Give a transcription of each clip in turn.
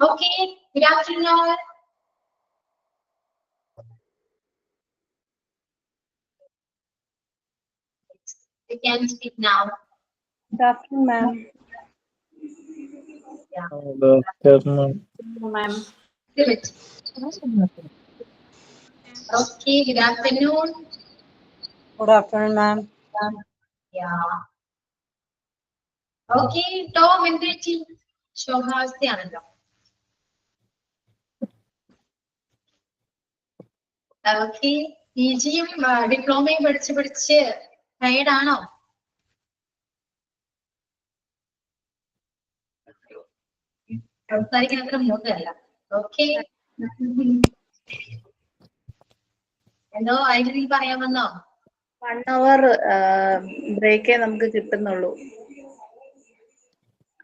Okay, good afternoon. You can speak now. Good afternoon, ma'am. Yeah. Good afternoon. Ma'am. Good. Okay, good afternoon. Good afternoon, ma'am. Yeah. Okay, Tom എന്തുപറ്റി ശോഭാവസ്ഥയാണല്ലോ. Okay, പിജിയും ഡിപ്ലോമയും പഠിച്ച് tired ആണോ? സംസാരിക്കാൻ അത്ര മൂത്തല്ല. Okay, എന്തോ അതിൽ പറയാൻ വന്നോ? 1 hour ബ്രേക്കേ നമുക്ക് കിട്ടുന്നുള്ളൂ.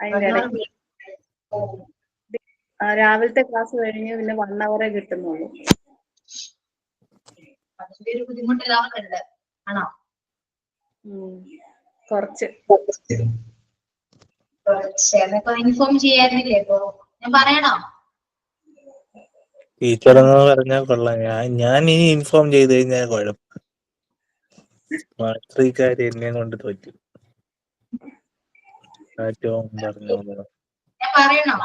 അതിന്റെ ഇടയ്ക്ക് രാവിലത്തെ ക്ലാസ് കഴിഞ്ഞ് പിന്നെ 1 hour കിട്ടുന്നുള്ളൂ. അതിന്റെ ഒരു ബുദ്ധിമുട്ട് എല്ലാവർക്കുണ്ട്, ആണോ? കുറച്ച് അതൊക്കെ ഇൻഫോം ചെയ്യാറില്ലേ? ഇപ്പൊ ഞാൻ പറയണോ? ടീച്ചർ എന്ന് പറഞ്ഞാൽ കൊള്ളാം. ഞാൻ ഇനി ഇൻഫോം ചെയ്ത് കഴിഞ്ഞാൽ കുഴപ്പം. മാത്രികാര് എന്നെ കൊണ്ട് തോറ്റു. ഏറ്റവും പറഞ്ഞു ഞാൻ പറയണോ?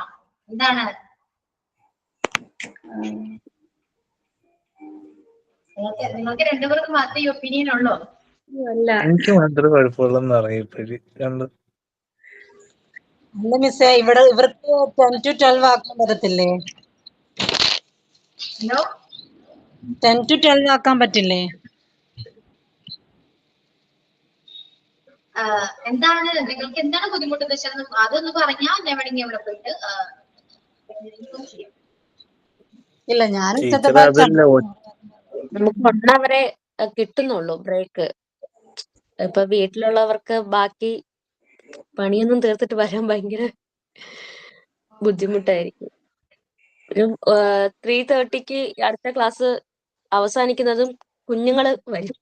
എന്താണ് നിങ്ങൾക്ക് രണ്ടുപേർക്ക് മാത്രമേ ഈ ഒപ്പീനിയൻ ഉള്ളൂ? അല്ല, എനിക്ക് മാത്രമേ കുഴപ്പമുള്ളെന്ന് അറിയപ്പോഴ് കണ്ടു. അല്ല മിസ്സേ, ഇവർക്ക് 10 to 12 ആക്കാൻ പറ്റത്തില്ലേ? 10 to 12 ആക്കാൻ പറ്റില്ലേ? എന്താണ് നിങ്ങൾക്ക് എന്താണ് ബുദ്ധിമുട്ടെന്ന് വെച്ചാൽ അതൊന്ന് പറഞ്ഞാൽ ഞാൻ വേണമെങ്കിൽ അവിടെ പോയിട്ട് ഇൻഫോം ചെയ്യാം. ഇല്ല, ഞാനും ടീച്ചർ അതല്ല, നമുക്ക് 1 hour കിട്ടുന്നുള്ളൂ ബ്രേക്ക്. ഇപ്പൊ വീട്ടിലുള്ളവർക്ക് ബാക്കി പണിയൊന്നും തീർത്തിട്ട് വരാൻ ഭയങ്കര ബുദ്ധിമുട്ടായിരിക്കും. ഒരു 3:30 അടുത്ത ക്ലാസ് അവസാനിക്കുന്നതും കുഞ്ഞുങ്ങള് വരും.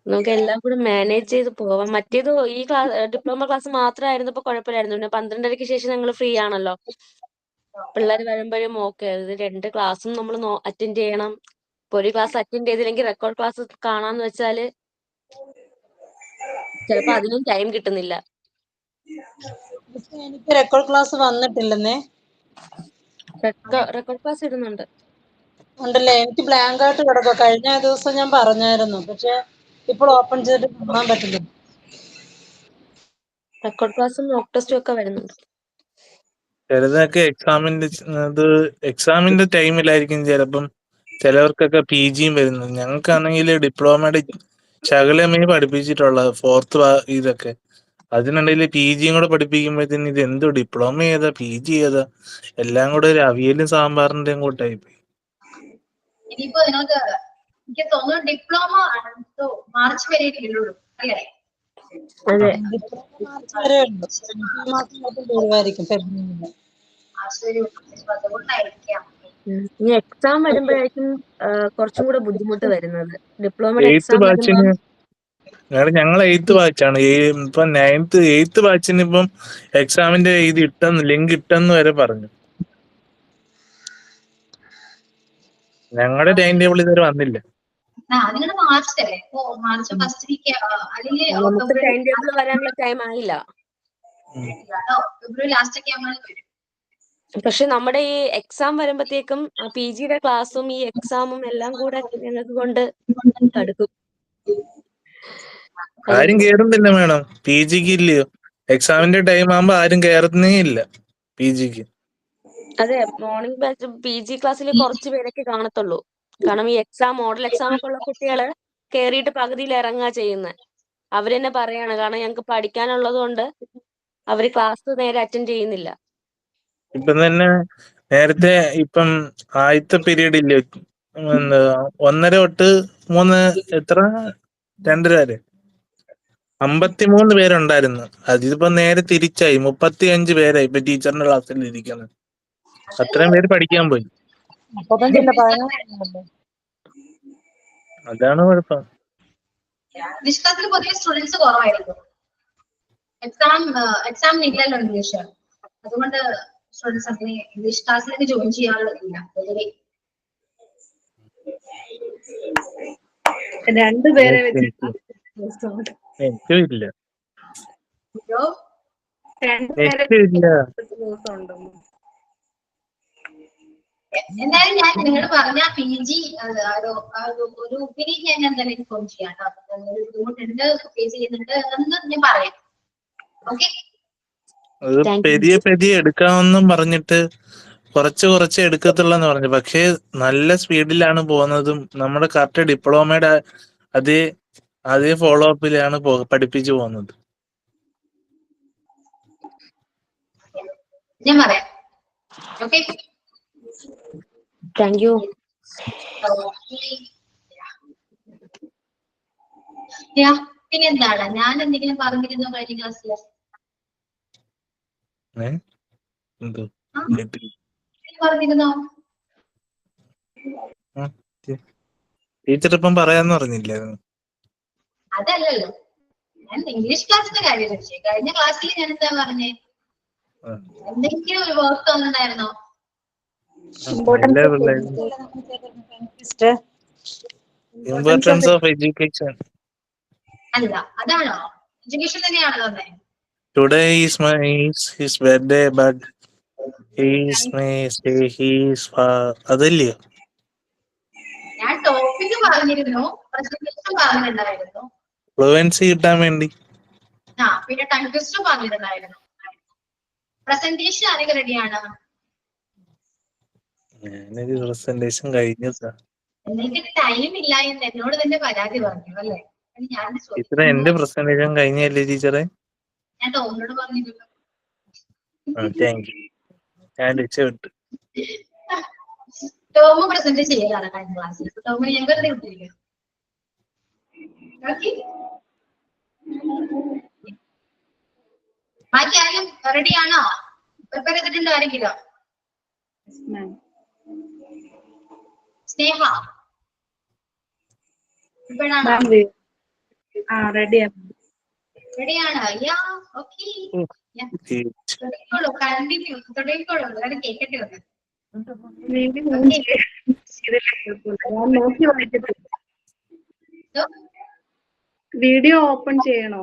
നമുക്ക് എല്ലാം കൂടെ മാനേജ് ചെയ്ത് പോവാം. മറ്റേത് ഈ ഡിപ്ലോമ ക്ലാസ് മാത്രമായിരുന്നപ്പോ കുഴപ്പമില്ലായിരുന്നു. പിന്നെ 12:30 ശേഷം ഞങ്ങൾ ഫ്രീ ആണല്ലോ. പിള്ളേർ വരുമ്പോഴും ഓക്കെ. ഇത് 2 ക്ലാസ്സും നമ്മൾ അറ്റൻഡ് ചെയ്യണം. ഇപ്പൊ ഒരു ക്ലാസ് അറ്റൻഡ് ചെയ്തില്ലെങ്കിൽ റെക്കോർഡ് ക്ലാസ് കാണാന്ന് വെച്ചാല് ചിലപ്പോ അതിനും ടൈം കിട്ടുന്നില്ല. എനിക്ക് റെക്കോർഡ് ക്ലാസ് വന്നിട്ടില്ലെന്നേ. റെക്കോർഡ് ക്ലാസ് ഇടുന്നുണ്ട്. ഉണ്ടല്ലേ? എനിക്ക് ബ്ലാങ്ക് ആയിട്ട് കിടക്കുക. കഴിഞ്ഞ ദിവസം ഞാൻ പറഞ്ഞായിരുന്നു, പക്ഷെ ഇപ്പോൾ ഓപ്പൺ ചെയ്തിട്ട് കാണാൻ പറ്റില്ല. റെക്കോർഡ് ക്ലാസ്സും മോക്ക് ടെസ്റ്റും ഒക്കെ വരുന്നുണ്ട്. ചിലതൊക്കെ എക്സാമിന്റെ ടൈമിലായിരിക്കും ചിലപ്പം. ചിലവർക്കൊക്കെ പി ജിയും വരുന്നത്. ഞങ്ങൾക്കാണെങ്കിൽ ഡിപ്ലോമയുടെ ശകലമേ പഠിപ്പിച്ചിട്ടുള്ളത് 4th ഇതൊക്കെ. അതിനിടയിൽ പി ജിയും കൂടെ പഠിപ്പിക്കുമ്പോഴത്തേന് ഇത് എന്തോ ഡിപ്ലോമ ചെയ്താ പി ജി ചെയ്താ എല്ലാം കൂടെ ഒരു അവിയലും സാമ്പാറിന്റെയും കൂട്ടായി പോയി. ഇനിയിപ്പോ നിങ്ങൾക്ക് എനിക്ക് തോന്നുന്നു ഡിപ്ലോമ മാർച്ച് വരെ ഉള്ളൂ അല്ലേ? അതെ, മാർച്ച് വരെ ഉണ്ട്. മാസം തീരുമായിരിക്കും ഫെബ്രുവരിയിൽ. അതുകൊണ്ടായിരിക്കാം. ഇനി എക്സാം വരുമ്പോഴായിരിക്കും കുറച്ചും കൂടെ ബുദ്ധിമുട്ട് വരുന്നത്. ഡിപ്ലോമയുടെ 8th എക്സാം വരുമ്പം ബാച്ചിന് ഞങ്ങൾ 8th ബാച്ചാണ്. ഇപ്പൊ 8th ബാച്ചിന് ഇപ്പം എക്സാമിന്റെ ഇത് ലിങ്ക് ഇട്ടെന്ന് വരെ പറഞ്ഞു. ഞങ്ങളുടെ ടൈം ടേബിൾ ഇതുവരെ വന്നില്ല. നിങ്ങളുടെ മാർച്ച് അല്ലേ? മാർച്ച് ഫസ്റ്റ് വീക്ക് അല്ലെങ്കിൽ നമുക്ക് ടൈം ടേബിൾ വരാനുള്ള ടൈം ആയില്ല. ഫെബ്രുവരി ലാസ്റ്റ് ഒക്കെ ആകുമ്പോൾ വരും. പക്ഷെ നമ്മുടെ ഈ എക്സാം വരുമ്പോഴത്തേക്കും പി ജിയുടെ ക്ലാസ്സും ഈ എക്സാമും എല്ലാം കൂടെ ഞങ്ങൾക്ക് കൊണ്ട് തടുക്കും. ആരും കേറുന്നില്ല മേഡം. പി ജിക്ക് ഇല്ലയോ? എക്സാമിന്റെ ടൈം ആകുമ്പോ ആരും കേറുന്നേ ഇല്ല പി ജിക്ക്. അതെ, മോർണിംഗ് ബാച്ച് പി ജി ക്ലാസ്സിൽ കുറച്ച് പേരൊക്കെ കാണത്തുള്ളൂ. കാരണം ഈ മോഡൽ എക്സാം ഒക്കെ ഉള്ള കുട്ടികള് കേറിയിട്ട് പകുതിയിൽ ഇറങ്ങുക ചെയ്യുന്നത്. അവരെന്നെ പറയാണ്, കാരണം ഞങ്ങൾക്ക് പഠിക്കാനുള്ളത് കൊണ്ട് അവര് ക്ലാസ് നേരെ അറ്റൻഡ് ചെയ്യുന്നില്ല. ഇപ്പം തന്നെ നേരത്തെ ഇപ്പം ആദ്യത്തെ പീരീഡ് ഇല്ലേ, എന്താ 1:30 തൊട്ട് 3 എത്ര 2:30 വരെ 53 പേരുണ്ടായിരുന്നു. അതിപ്പോ നേരെ തിരിച്ചായി 35 പേരായി ഇപ്പൊ ടീച്ചറിന്റെ ക്ലാസ്സിൽ ഇരിക്കുന്നത്. അത്രയും പേര് പഠിക്കാൻ പോയി. 35 11 അതാണ് കുഴപ്പം. നിഷ്കത്തിൽ പൊതുവെ സ്റ്റുഡൻസ് കുറവായിരിക്കും. എക്സാം ഇല്ലല്ലോ ഇംഗ്ലീഷ്. അതുകൊണ്ട് സ്റ്റുഡൻസ് അങ്ങനെ ഇംഗ്ലീഷ് ക്ലാസ്സിലൊക്കെ ജോയിൻ ചെയ്യാറില്ല പൊതുവെ. രണ്ടുപേരെ വെച്ച് എനിക്കും ഇല്ല, ഇപ്പോ രണ്ടുപേരെ ഇല്ല. ദിവസം ഉണ്ടെന്ന്. എന്തായാലും ഞാൻ നിങ്ങൾ പറഞ്ഞ PG ഒരു ഒപ്പീനിയൻ ഞാൻ എന്തായാലും ഇൻഫോം ചെയ്യാം കേട്ടോ. ഒരു ബുദ്ധിമുട്ടുണ്ട്, ഫേസ് ചെയ്യുന്നുണ്ട് എന്ന് ഞാൻ പറയാം. ഓക്കെ, അത് Thank you. പെരിയെ എടുക്കാമെന്നും പറഞ്ഞിട്ട് കുറച്ച് എടുക്കത്തുള്ളെന്ന് പറഞ്ഞു. പക്ഷേ നല്ല സ്പീഡിലാണ് പോകുന്നതും നമ്മുടെ കറക്റ്റ് ഡിപ്ലോമയുടെ അതേ ഫോളോ അപ്പിലാണ് പഠിപ്പിച്ചു പോകുന്നത്. ഞാൻ പറയാം. Okay, Thank you. പിന്നെ എന്താണ് ഞാൻ എന്തെങ്കിലും പറഞ്ഞിരുന്നോ കഴിഞ്ഞ ക്ലാസ്സിൽ? എന്തോ പറഞ്ഞിരുന്നോ? ടീച്ചർ ഇപ്പം പറയാന്ന് പറഞ്ഞില്ലായിരുന്നു. അതല്ലല്ലോ, ഞാൻ ഇംഗ്ലീഷ് ക്ലാസ്സിന്റെ കാര്യം ചോദിച്ചേ. കഴിഞ്ഞ ക്ലാസ്സിൽ ഞാൻ എന്താ പറഞ്ഞേ? എന്തെങ്കിലും ഒരു വർക്ക് തന്നിട്ടുണ്ടായിരുന്നോ? എല്ലാ പിള്ളേരും ഇമ്പോർട്ടൻസ് ഓഫ് എഡ്യൂക്കേഷൻ. അല്ല, അതാണോ എഡ്യൂക്കേഷൻ തന്നെയാണോ തന്നെ? Today is his birthday but അതല്ലയോ? ഞാൻ ടോപ്പിക് പറഞ്ഞിരുന്നു, പ്രസന്റേഷൻ പറഞ്ഞിട്ടുണ്ടായിരുന്നു, ഫ്ലുവൻസി കിട്ടാൻ വേണ്ടി. പിന്നെ ടൈം ടെസ്റ്റ് പറഞ്ഞിട്ടുണ്ടായിരുന്നു. പ്രസന്റേഷൻ ആണെങ്കിൽ റെഡിയാണ്. ഞാനൊരു പ്രസന്റേഷൻ കഴിഞ്ഞതാ. എനിക്ക് ടൈം ഇല്ല എന്ന് എന്നോട് തന്നെ പരാതി പറഞ്ഞു അല്ലേ? ഞാൻ ടീച്ചറെ എന്റെ പ്രസന്റേഷൻ കഴിഞ്ഞല്ലേ ടീച്ചറെ? ഞാൻ ടോമിനോട് പറഞ്ഞിരുന്നു. താങ്ക് യു, ഞാൻ രക്ഷപ്പെട്ടു. ടോമ് പ്രസന്റ് ചെയ്യലാണ് കഴിഞ്ഞ ക്ലാസ്സിൽ. ടോമിന് ഞാൻ വെറുതെ വിട്ടിരിക്കുന്നു. ബാക്കി ആരും റെഡിയാണോ? പ്രിപ്പയർ ചെയ്തിട്ടുണ്ടോ ആരെങ്കിലും? സ്നേഹ റെഡിയാണ്? യാ, ഓക്കെ, കണ്ടിന്യൂ, തുടങ്ങിക്കോളൂ. എല്ലാവരും കേൾക്കട്ടെ ഒന്ന്. വീഡിയോ ഓപ്പൺ ചെയ്യണോ?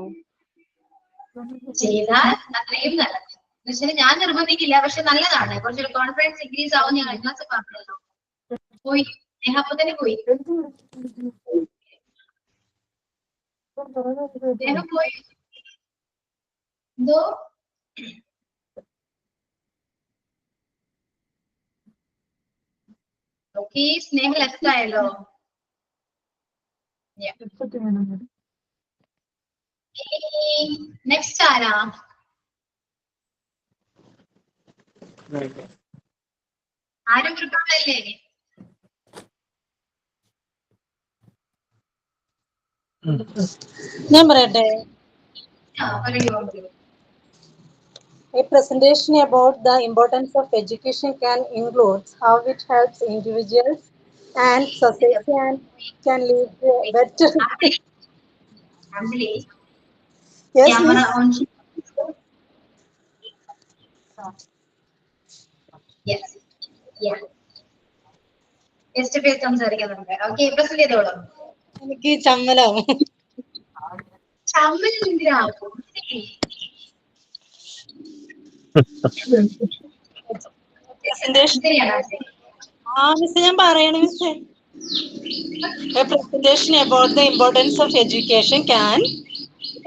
ചെയ്താൽ അത്രയും നല്ലത്. എന്നുവെച്ചാൽ ഞാൻ നിർബന്ധിക്കില്ല, പക്ഷെ നല്ലതാണ്. കുറച്ചൊരു കോൺഫിഡൻസ് ഇൻക്രീസ് ആവും. ഞാൻ കഴിഞ്ഞ ക്ലാസ് പറഞ്ഞല്ലോ. പോയി സ്നേഹ അപ്പൊ തന്നെ പോയി. സ്നേഹം പോയി. എന്തോ ഓക്കെ, സ്നേഹം ലെഫ്റ്റ് ആയല്ലോ. നെക്സ്റ്റ് ആരാ? ആരും പ്രിപ്പയർഡല്ലേ? ഞാൻ പറയട്ടെ. പറയൂ. A presentation about the importance of education can include how it helps individuals and society and can lead to a better. Yes, Camera on. Yes. Yeah. പേര് സംസാരിക്കുന്നുണ്ട്. ഓക്കെ, പ്രസന്റ് ചെയ്തോളൂ. എനിക്ക് ചമ്മലാവും. ചമ്മൽ എന്തിനാവും? മിസ് ഞാൻ പറയണ miss. A presentation about the importance of education can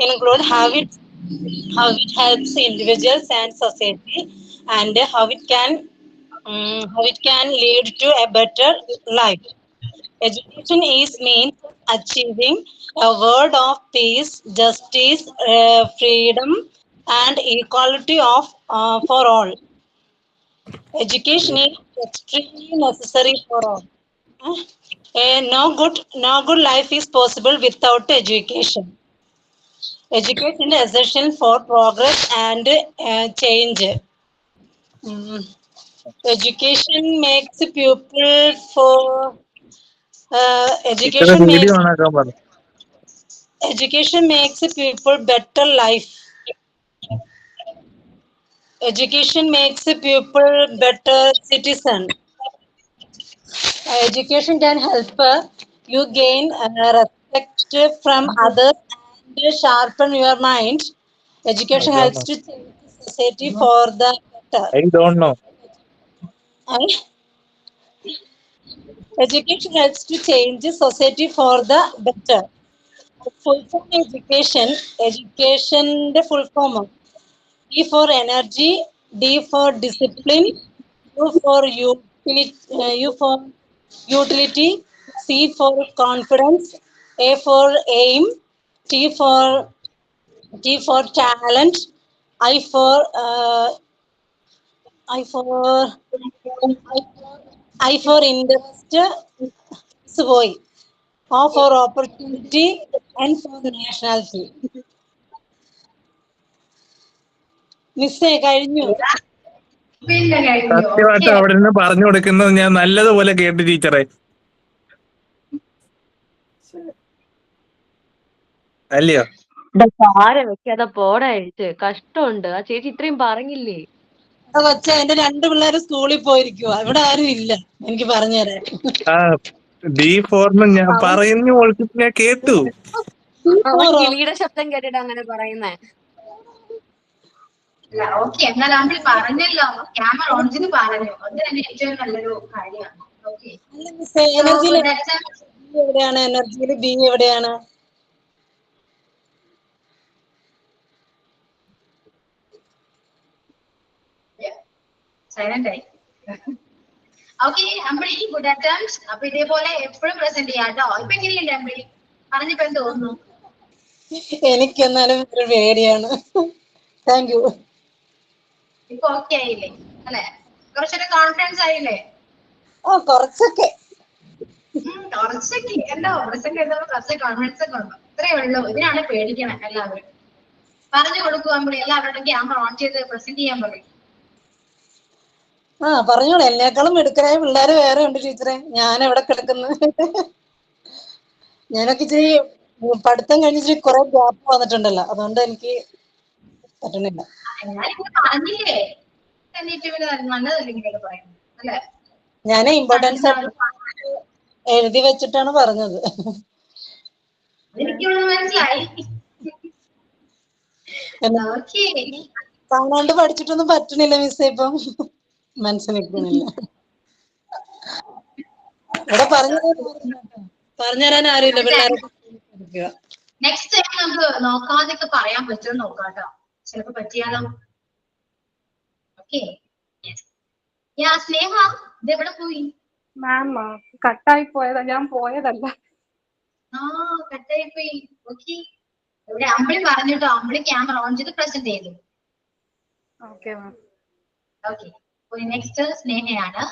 include how it helps individuals and society and how it can lead to a better life. Education is means achieving a world of peace, justice, freedom, and equality for all. Education is extremely necessary for all. No good life is possible without education. Education is essential for progress and change. Education makes people video ഓണാക്കാൻ പറഞ്ഞു. education makes people better life. education makes a pupil better citizen. Education can help you gain respect from others and sharpen your mind. Education helps to change society for the better. I don't know. And education helps to change society for the better. Full form education, the full form. E for energy, D for discipline, U for utility, C for confidence, A for aim, T for talent, I for I for I for interest, boy, O for opportunity, N for nationality. മിസ്സേ കഴിഞ്ഞു. പിന്നെ കഴിഞ്ഞു. സത്യമായിട്ട് അവിടെ നിന്ന് പറഞ്ഞു കൊടുക്കുന്നത് ഞാൻ നല്ലതുപോലെ കേട്ടു ടീച്ചറെ. അല്ലയോ? ആരെ വെക്കാതെ പോടായിട്ട് കഷ്ടമുണ്ട്. ആ ചേച്ചി ഇത്രയും പറഞ്ഞില്ലേ? കൊച്ചെ എന്റെ 2 പിള്ളേര് സ്കൂളിൽ പോയിരിക്കുവാ, ഇവിടെ ആരും ഇല്ല എനിക്ക് പറഞ്ഞുതരാൻ. ആ D4 ഞാൻ പറഞ്ഞു കൊടുത്തിട്ട് ഞാൻ കേട്ടു. കിളിയുടെ ശബ്ദം കേട്ടിട്ട് അങ്ങനെ പറയുന്നേ. അല്ല ഓക്കെ, എന്നാൽ അമ്പിളി പറഞ്ഞല്ലോ, ക്യാമറ ഓൺ ചെയ്ത് പറഞ്ഞു, അത് തന്നെ ഏറ്റവും നല്ലൊരു കാര്യമാണ്. ഓക്കെ, എനർജിയിൽ എവിടെയാണ്? എനർജിയിൽ ബി എവിടെയാണ്? സൈലന്റ് ആയി. ഓക്കെ അമ്പിളി, ഗുഡ് അറ്റംപ്റ്റ്. അപ്പൊ ഇതേപോലെ എപ്പോഴും പ്രസന്റ് ചെയ്യാട്ടോ. ഇപ്പൊ എങ്ങനെയുണ്ട് അമ്പിളി? പറഞ്ഞപ്പോ എന്ത് തോന്നുന്നു? എനിക്ക് എന്നാലും ഒരു പേടിയാണ്. Thank you. ഇപ്പൊ ഓക്കെ ആയില്ലേ അല്ലെ? കുറച്ചൊരു കോൺഫിഡൻസ് ആയില്ലേ? ഓ കുറച്ചൊക്കെ. കുറച്ചൊക്കെ എന്തോ പ്രസന്റ് ചെയ്തപ്പോ കുറച്ച് കോൺഫിഡൻസ് ഒക്കെ ഉണ്ടോ? ഇത്രയേ ഉള്ളൂ. ഇതിനാണ് പേടിക്കണം എല്ലാവരും. പറഞ്ഞു കൊടുക്കുക അമ്പിളി, എല്ലാവരുടെയും ക്യാമറ ഓൺ ചെയ്ത് പ്രസന്റ് ചെയ്യാൻ പറയും. പറഞ്ഞോളൂ. എന്നേക്കാളും മിടുക്കരായ പിള്ളേര് വേറെ ഉണ്ട് ടീച്ചറെ. ഞാൻ എവിടെ കിടക്കുന്നു? ഞാനൊക്കെ ഇച്ചിരി പഠിത്തം കഴിഞ്ഞിട്ട് കുറെ ഗ്യാപ്പ് വന്നിട്ടുണ്ടല്ലോ, അതുകൊണ്ട് എനിക്ക് പറ്റണില്ല. പറഞ്ഞില്ലേ നല്ലതല്ലേ ഇങ്ങനെയൊക്കെ പറയുന്നത് അല്ലെ? ഞാൻ ഇമ്പോർട്ടൻസ് എഴുതി വെച്ചിട്ടാണ് പറഞ്ഞത്. എനിക്കുള്ളത് മനസ്സിലായി. കാണാണ്ട് പഠിച്ചിട്ടൊന്നും പറ്റണില്ല മിസ്സേ, ഇപ്പം മനസ്സിൽ നിൽക്കുന്നില്ല. ഇവിടെ പറഞ്ഞുതരാൻ ആരുമില്ല. പിള്ളേരെ നെക്സ്റ്റ് ടൈം നമുക്ക് നോക്കാതൊക്കെ പറയാൻ പറ്റുമോ നോക്കാട്ടോ, ചിലപ്പോ പറ്റിയാലോ. ഓക്കെ, സ്നേഹ ഇത് എവിടെ പോയി? മാം കട്ടായി പോയതാ, ഞാൻ പോയതല്ല. കട്ടായി പോയി. ഓക്കെ, ഇവിടെ അമ്പിളി പറഞ്ഞിട്ടോ, അമ്പിളി ക്യാമറ ഓൺ ചെയ്ത് പ്രസന്റ് ചെയ്തു. Okay ma'am. ഓക്കെ, നെക്സ്റ്റ് സ്നേഹയാണ്.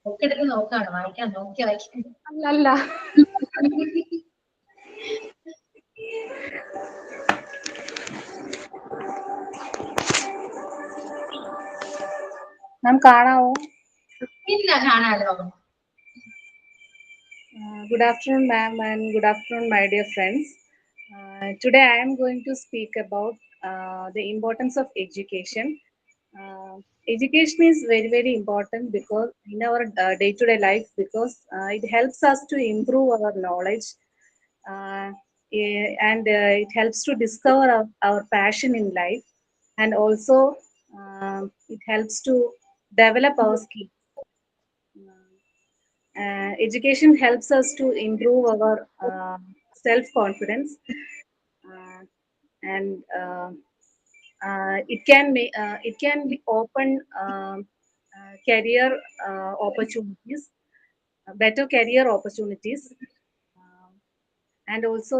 ഒക്കെ എടുത്ത് നോക്കാണ്, വായിക്കാൻ നോക്കി വായിക്കാൻ. അല്ല മാം കാണാവോ? ഇല്ല, കാണാലോ. Good afternoon, ma'am, and good afternoon, my dear friends. Today I am going to speak about the importance of education. Education is very, very important because in our day-to-day life, because it helps us to improve our knowledge, and it helps to discover our passion in life, and also it helps to develop our skills. Education helps us to improve our self-confidence, and it can be open career opportunities, better career opportunities, and also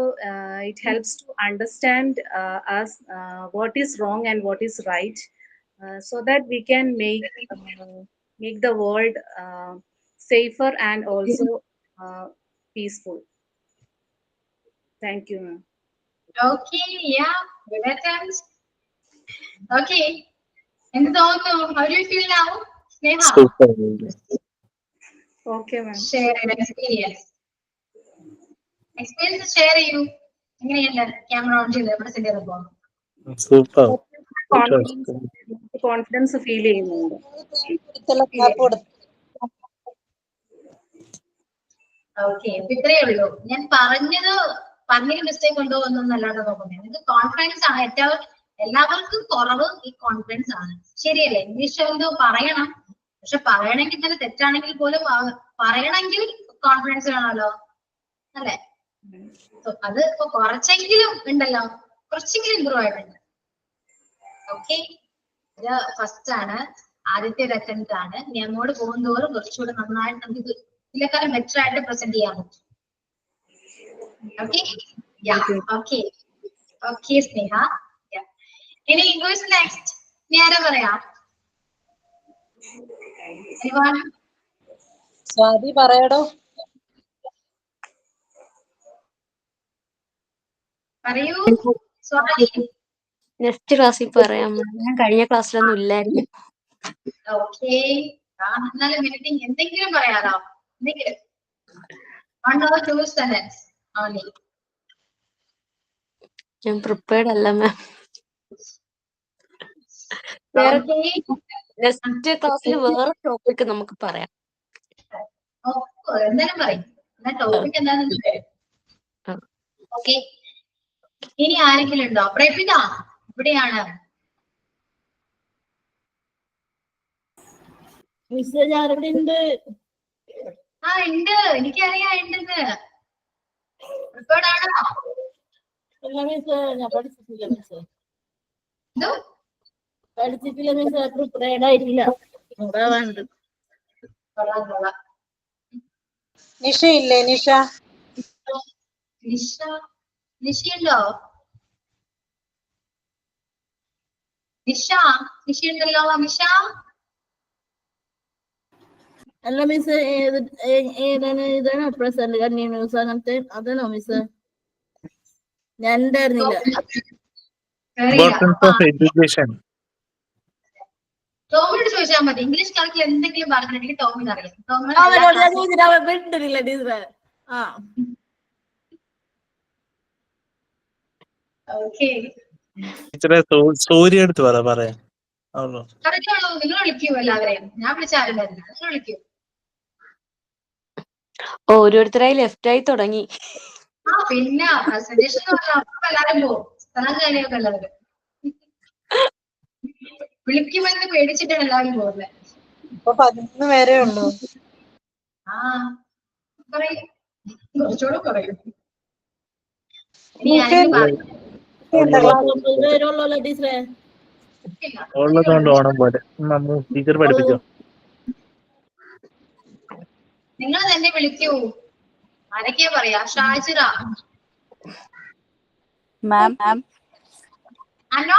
it helps to understand us what is wrong and what is right, so that we can make the world safer and also peaceful. Thank you, ma'am. Okay, yeah, good attempt. Okay, എന്ത് തോന്നുന്നു? How do you feel now, Sneha? Super. Okay, ma'am. Share an experience. Experience share ചെയ്യൂ. എങ്ങനെയുണ്ട് camera on ചെയ്ത് present ചെയ്തപ്പോ? Super. Confidence feel ചെയ്യുന്നുണ്ട്. Okay, ഇത്രയേ ഉള്ളൂ. ഞാൻ പറഞ്ഞതിൽ മിസ്റ്റേക്ക് ഉണ്ടോ എന്നല്ലാണ്ട് നോക്കുന്നത്. നിങ്ങൾക്ക് കോൺഫിഡൻസ് ആണ് ഏറ്റവും, എല്ലാവർക്കും കുറവ് ഈ കോൺഫിഡൻസ് ആണ്. ശരിയല്ലേ? ഇംഗ്ലീഷ് എന്തോ പറയണം, പക്ഷെ പറയണമെങ്കിൽ തന്നെ തെറ്റാണെങ്കിൽ പോലും പറയണമെങ്കിൽ കോൺഫിഡൻസ് വേണമല്ലോ, അല്ലെ? അത് ഇപ്പൊ കുറച്ചെങ്കിലും ഉണ്ടല്ലോ, കുറച്ചെങ്കിലും ഇമ്പ്രൂവ് ആയിട്ടുണ്ട്. ഓക്കെ, ഇത് ഫസ്റ്റ് ആണ്, ആദ്യത്തെ ഒരു അറ്റംപ്റ്റ് ആണ്. ഇനി അങ്ങോട്ട് പോകുന്നതോറും കുറച്ചുകൂടെ നന്നായിട്ട് നമുക്ക് ഇതിലേക്കാളും ബെറ്റർ ആയിട്ട് പ്രസന്റ് ചെയ്യാൻ പറ്റും. ഓക്കെ സ്നേഹ. ഇനി ഇംഗ്ലീഷ് നെക്സ്റ്റ്. ഇനി ആരാ പറയാ? സ്വാതി പറയടോ. പറയൂ സ്വാതി. നെക്സ്റ്റ് ക്ലാസ്സിൽ പറയാം. ഞാൻ കഴിഞ്ഞ ക്ലാസ്സിലൊന്നും ഇല്ലായിരുന്നു. ഓക്കെ, എന്നാലും എന്തെങ്കിലും പറയാലോ, എന്തെങ്കിലും 1 or 2 sentences only. ഞാൻ പ്രിപ്പയർഡ് അല്ല മാം. വേറെ നെക്സ്റ്റ് ക്ലാസ്സിൽ വേറെ ടോപ്പിക് നമുക്ക് പറയാം. എന്തായാലും പറയും. ടോപ്പിക് എന്താണെന്ന് പറയും. ഓക്കെ, ഇനി ആരെങ്കിലും ഉണ്ടോ? പ്രേമിത ഇവിടെയാണ്. ഉണ്ട്. ആ ഉണ്ട്, എനിക്കറിയാം ഉണ്ടെന്ന്. പ്രിപ്പയർഡ് ആണോ? ഞാൻ പഠിച്ചിട്ടില്ല മിസ്. എന്തോ പഠിച്ചിട്ടില്ല മിസ്, പ്രിപ്പയർഡ് ആയിട്ടില്ല. വേണ്ടത് നിഷ ഇല്ലേ? നിഷയുണ്ടോ? നിഷയുണ്ടല്ലോ. നിഷ അല്ല മിസ്, ഏതാണ് ഇതാണോ പ്രസന്റ് കണ്ടിന്യൂസ് അങ്ങനത്തെ അതാണോ മിസ്? ഞാൻ ഉണ്ടായിരുന്നില്ല. Importance of education. ടോമിനോട് ചോദിച്ചാൽ മതി. ഇംഗ്ലീഷ് ക്ലാസ്സിൽ എന്തെങ്കിലും പറഞ്ഞിട്ടുണ്ടെങ്കിൽ ടോമിന് അറിയാം. ടീച്ചറെ സൂര്യ എടുത്ത് പറയാം. പറഞ്ഞോളൂ, നിങ്ങൾ വിളിക്കൂ എല്ലാവരെയും. ഞാൻ വിളിച്ചാലും വരുന്നില്ല, നിങ്ങൾ വിളിക്കൂ. ഓരോരുത്തരായി ലെഫ്റ്റ് ആയി തുടങ്ങി. പിന്നെ സജഷൻ എല്ലാരും പോകും. സ്ഥലം കാര്യമൊക്കെ എല്ലാവരും വിളിക്കുമെന്ന് പേടിച്ചിട്ടാണ് എല്ലാവരും പോകുന്നത്. ഇപ്പൊ 11 പേരേ ഉള്ളൂ. പറയൂ, കുറച്ചുകൂടെ പറയൂ. ഉള്ളതുകൊണ്ട് ഓണം പോലെ ടീച്ചർ പഠിപ്പിച്ചോ. നിങ്ങൾ തന്നെ വിളിക്കൂ. ആരൊക്കെയാ പറയാ? ഷാജിറ. മാം ആണോ?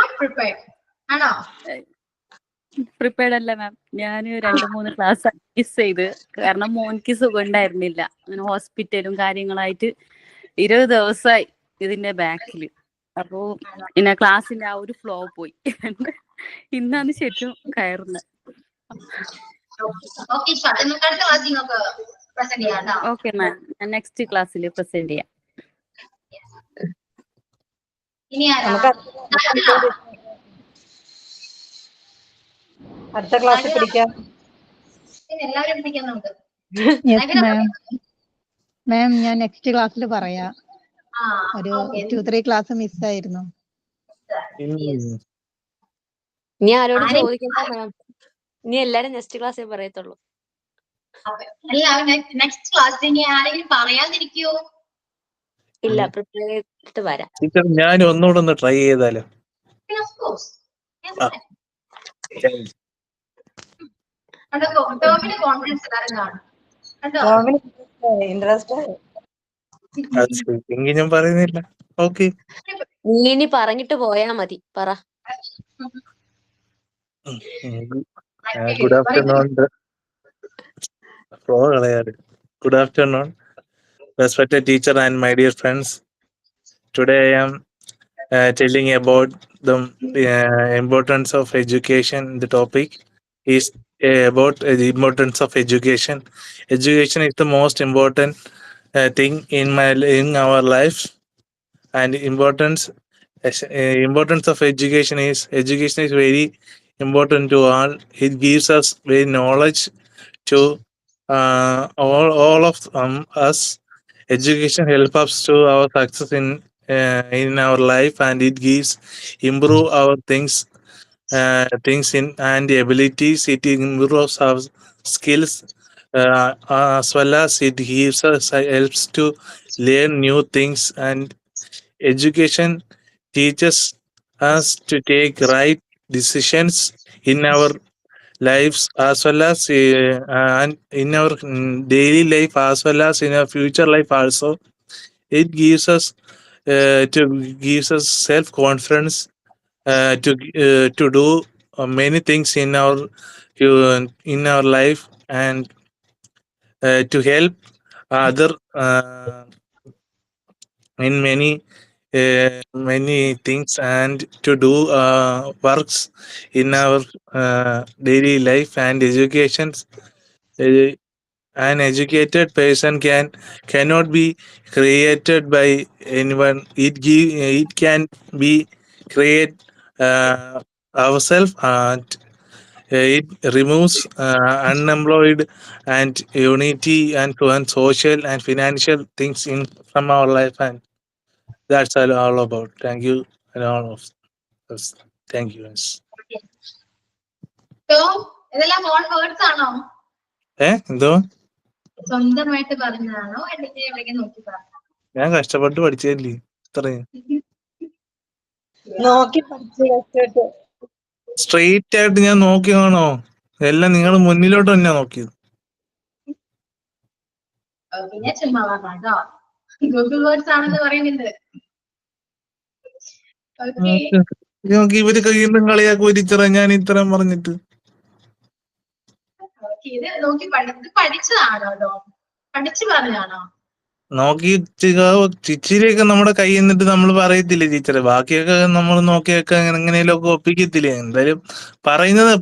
പ്രിപ്പയർഡ് അല്ല മാം. ഞാൻ 2-3 ക്ലാസ് മിസ് ചെയ്ത്. കാരണം മോനിക്ക് സുഖം ഉണ്ടായിരുന്നില്ല. അങ്ങനെ ഹോസ്പിറ്റലും കാര്യങ്ങളായിട്ട് 20 ദിവസമായി ഇതിന്റെ ബാക്കിൽ. അപ്പോ പിന്നെ ക്ലാസ്സിന്റെ ആ ഒരു ഫ്ലോ പോയി. ഇന്നാണ് ശരിക്കും കയറുന്നത്. ഓക്കെ മാം, ഞാൻ നെക്സ്റ്റ് ക്ലാസ്സിൽ പ്രസന്റ് ചെയ്യാം. അടുത്ത ക്ലാസ്സിൽ പിടിക്കാം. എല്ലാവരും പിടിക്കാൻ നമുക്ക്. മാം ഞാൻ നെക്സ്റ്റ് ക്ലാസ്സിൽ പറയാം. ഒരു 2-3 ക്ലാസ് മിസ്സായിരുന്നു. ഇനി ആരോടും ചോദിക്കണ്ട മാം. ഇനി എല്ലാരും നെക്സ്റ്റ് ക്ലാസ്സിൽ പറയത്തുള്ളൂ. നെക്സ്റ്റ് ക്ലാസ്സിൽ ഇനി ആരെങ്കിലും പറയാതിരിക്കോ? ഇല്ല, പ്രിപ്പയർ ചെയ്തിട്ട് വരാം. ടീച്ചർ ഞാൻ ഒന്നുകൂടെ ഒന്ന് ട്രൈ ചെയ്താലോ? കോൺഫിഡൻസ് എല്ലാവരും കാണും. എങ്കിൽ ഞാൻ പറയുന്നില്ല. ഓക്കെ, നീ ഇനി പറഞ്ഞിട്ട് പോയാ മതി. പറ. Good afternoon. Good afternoon, respected teacher and my dear friends. Today I am telling about the importance of education. The topic is about the importance of education. Education is the most important thing in our life. And importance of education is very important to all. It gives us very knowledge to all of us. Education helps us to our success in our life, and it gives improve our things in and abilities. It improves our skills, as well as it gives us helps to learn new things. And education teaches us to take right decisions in our lives, as well as and in our daily life, as well as in our future life also. It gives us self confidence to do many things in our life, and to help other in many things, and to do works in our daily life. And educations, an educated person cannot be created by anyone. It can be create ourselves, and it removes unemployed and unity and social and financial things in from our life. And that's all about. Thank you, and all of us. Thank you. Yes. So, ഇതെല്ലാം on words ആണോ? എന്തോ സ്വന്തമായിട്ട് പറഞ്ഞതാണോ അല്ലെങ്കിൽ എവിടെയെങ്കിലും നോക്കി പറഞ്ഞു? ഞാൻ കഷ്ടപ്പെട്ട് പഠിച്ചതല്ലേ ഇത്രയും. നോക്കി പഠിച്ചു സ്ട്രെയിറ്റ് ആയിട്ട് ഞാൻ നോക്കിയാണോ? എല്ലാം നിങ്ങൾ മുന്നിലോട്ട് തന്നെ നോക്കിയത്. ഞാൻ ചുമ്മാ പറഞ്ഞോ, ഗൂഗിൾ വേർഡ്സ് ആണെന്ന് പറയുന്നുണ്ട്. ഇവര് കഴിയുമ്പം കളിയാക്കും ടീച്ചറെ ഞാൻ ഇത്രയും പറഞ്ഞിട്ട്. ഇത് നോക്കി പഠിച്ചതാണോ? അതോ പഠിച്ചു പറഞ്ഞാണോ? നോക്കി ഇച്ചിരിയൊക്കെ നമ്മുടെ കയ്യിൽ നിന്നിട്ട് നമ്മൾ പറയത്തില്ലേ ടീച്ചറെ? ബാക്കിയൊക്കെ നമ്മൾ നോക്കിയൊക്കെ എങ്ങനെയും ഒക്കെ ഒപ്പിക്കത്തില്ലേ? എന്തായാലും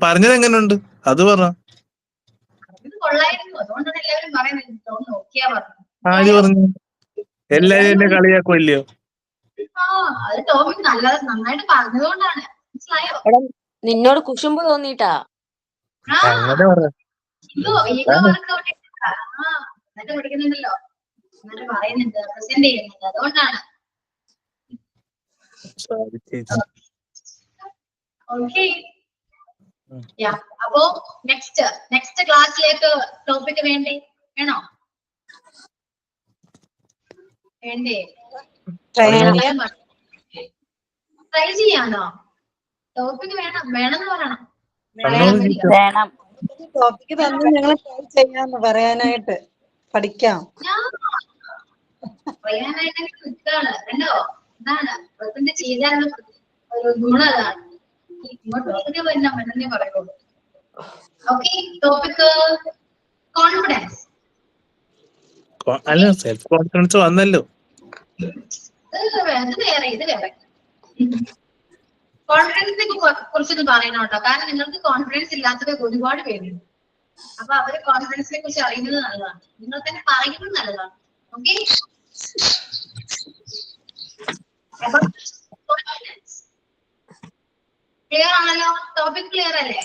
പറഞ്ഞത് എങ്ങനെയുണ്ട് അത് പറ. കൊള്ളായിരുന്നു, അതുകൊണ്ടാണ് എല്ലാവരും പറയുന്നത് നോക്കിയാ പറഞ്ഞു. ആര് പറഞ്ഞു? എല്ലാരും എന്നെ കളിയാക്കുമല്ലയോ? അത് ടോമിക് നന്നായിട്ട് പറഞ്ഞതുകൊണ്ടാണ്. മനസ്സിലായോ? നിന്നോട് കുശുമ്പ് തോന്നിട്ടാ അങ്ങനെ പറ. ഈഗോ വർക്കൗട്ട് എന്നിട്ട് പഠിക്കുന്നുണ്ടല്ലോ, എന്നിട്ട് പറയുന്നുണ്ട്, പ്രസന്റ് ചെയ്യുന്നുണ്ട്, അതുകൊണ്ടാണ്. ഓക്കെ, അപ്പോ നെക്സ്റ്റ് ക്ലാസ്സിലേക്ക് ടോപ്പിക് വേണോ? വേണ്ടേ? ട്രൈ ചെയ്യാനോ? ടോപ്പിക് വേണമെന്ന് പറയണം. വേണം. ടോപ്പിക്ക് തന്നെ ഞങ്ങൾ ട്രൈ ചെയ്യാന്ന് പറയാനായിട്ട് പഠിക്കാം. പറയാനായിട്ട് നിൽക്കാണ്. കണ്ടോ, ഇതാണ് പ്രസന്റ് ചെയ്താലുള്ള ഒരു ഗുണം. അതാണ് ഇങ്ങോട്ട് വരുന്നേ പറയുള്ളൂ. Okay, topic confidence. അല്ല, സെൽഫ് കോൺഫിഡൻസ് വന്നല്ലോ. ഇത് വേറെ. കോൺഫിഡൻസിനെ കുറിച്ചൊന്ന് പറയണം കേട്ടോ, കാരണം നിങ്ങൾക്ക് കോൺഫിഡൻസ് ഇല്ലാത്തവർ ഒരുപാട് പേരുണ്ട്. അപ്പൊ അവര് കോൺഫിഡൻസിനെ കുറിച്ച് അറിയുന്നത് നല്ലതാണ്, നിങ്ങൾ തന്നെ പറയുന്നത് നല്ലതാണ്. ഓക്കെ, ക്ലിയർ ആണല്ലോ? ടോപ്പിക് ക്ലിയർ അല്ലേ?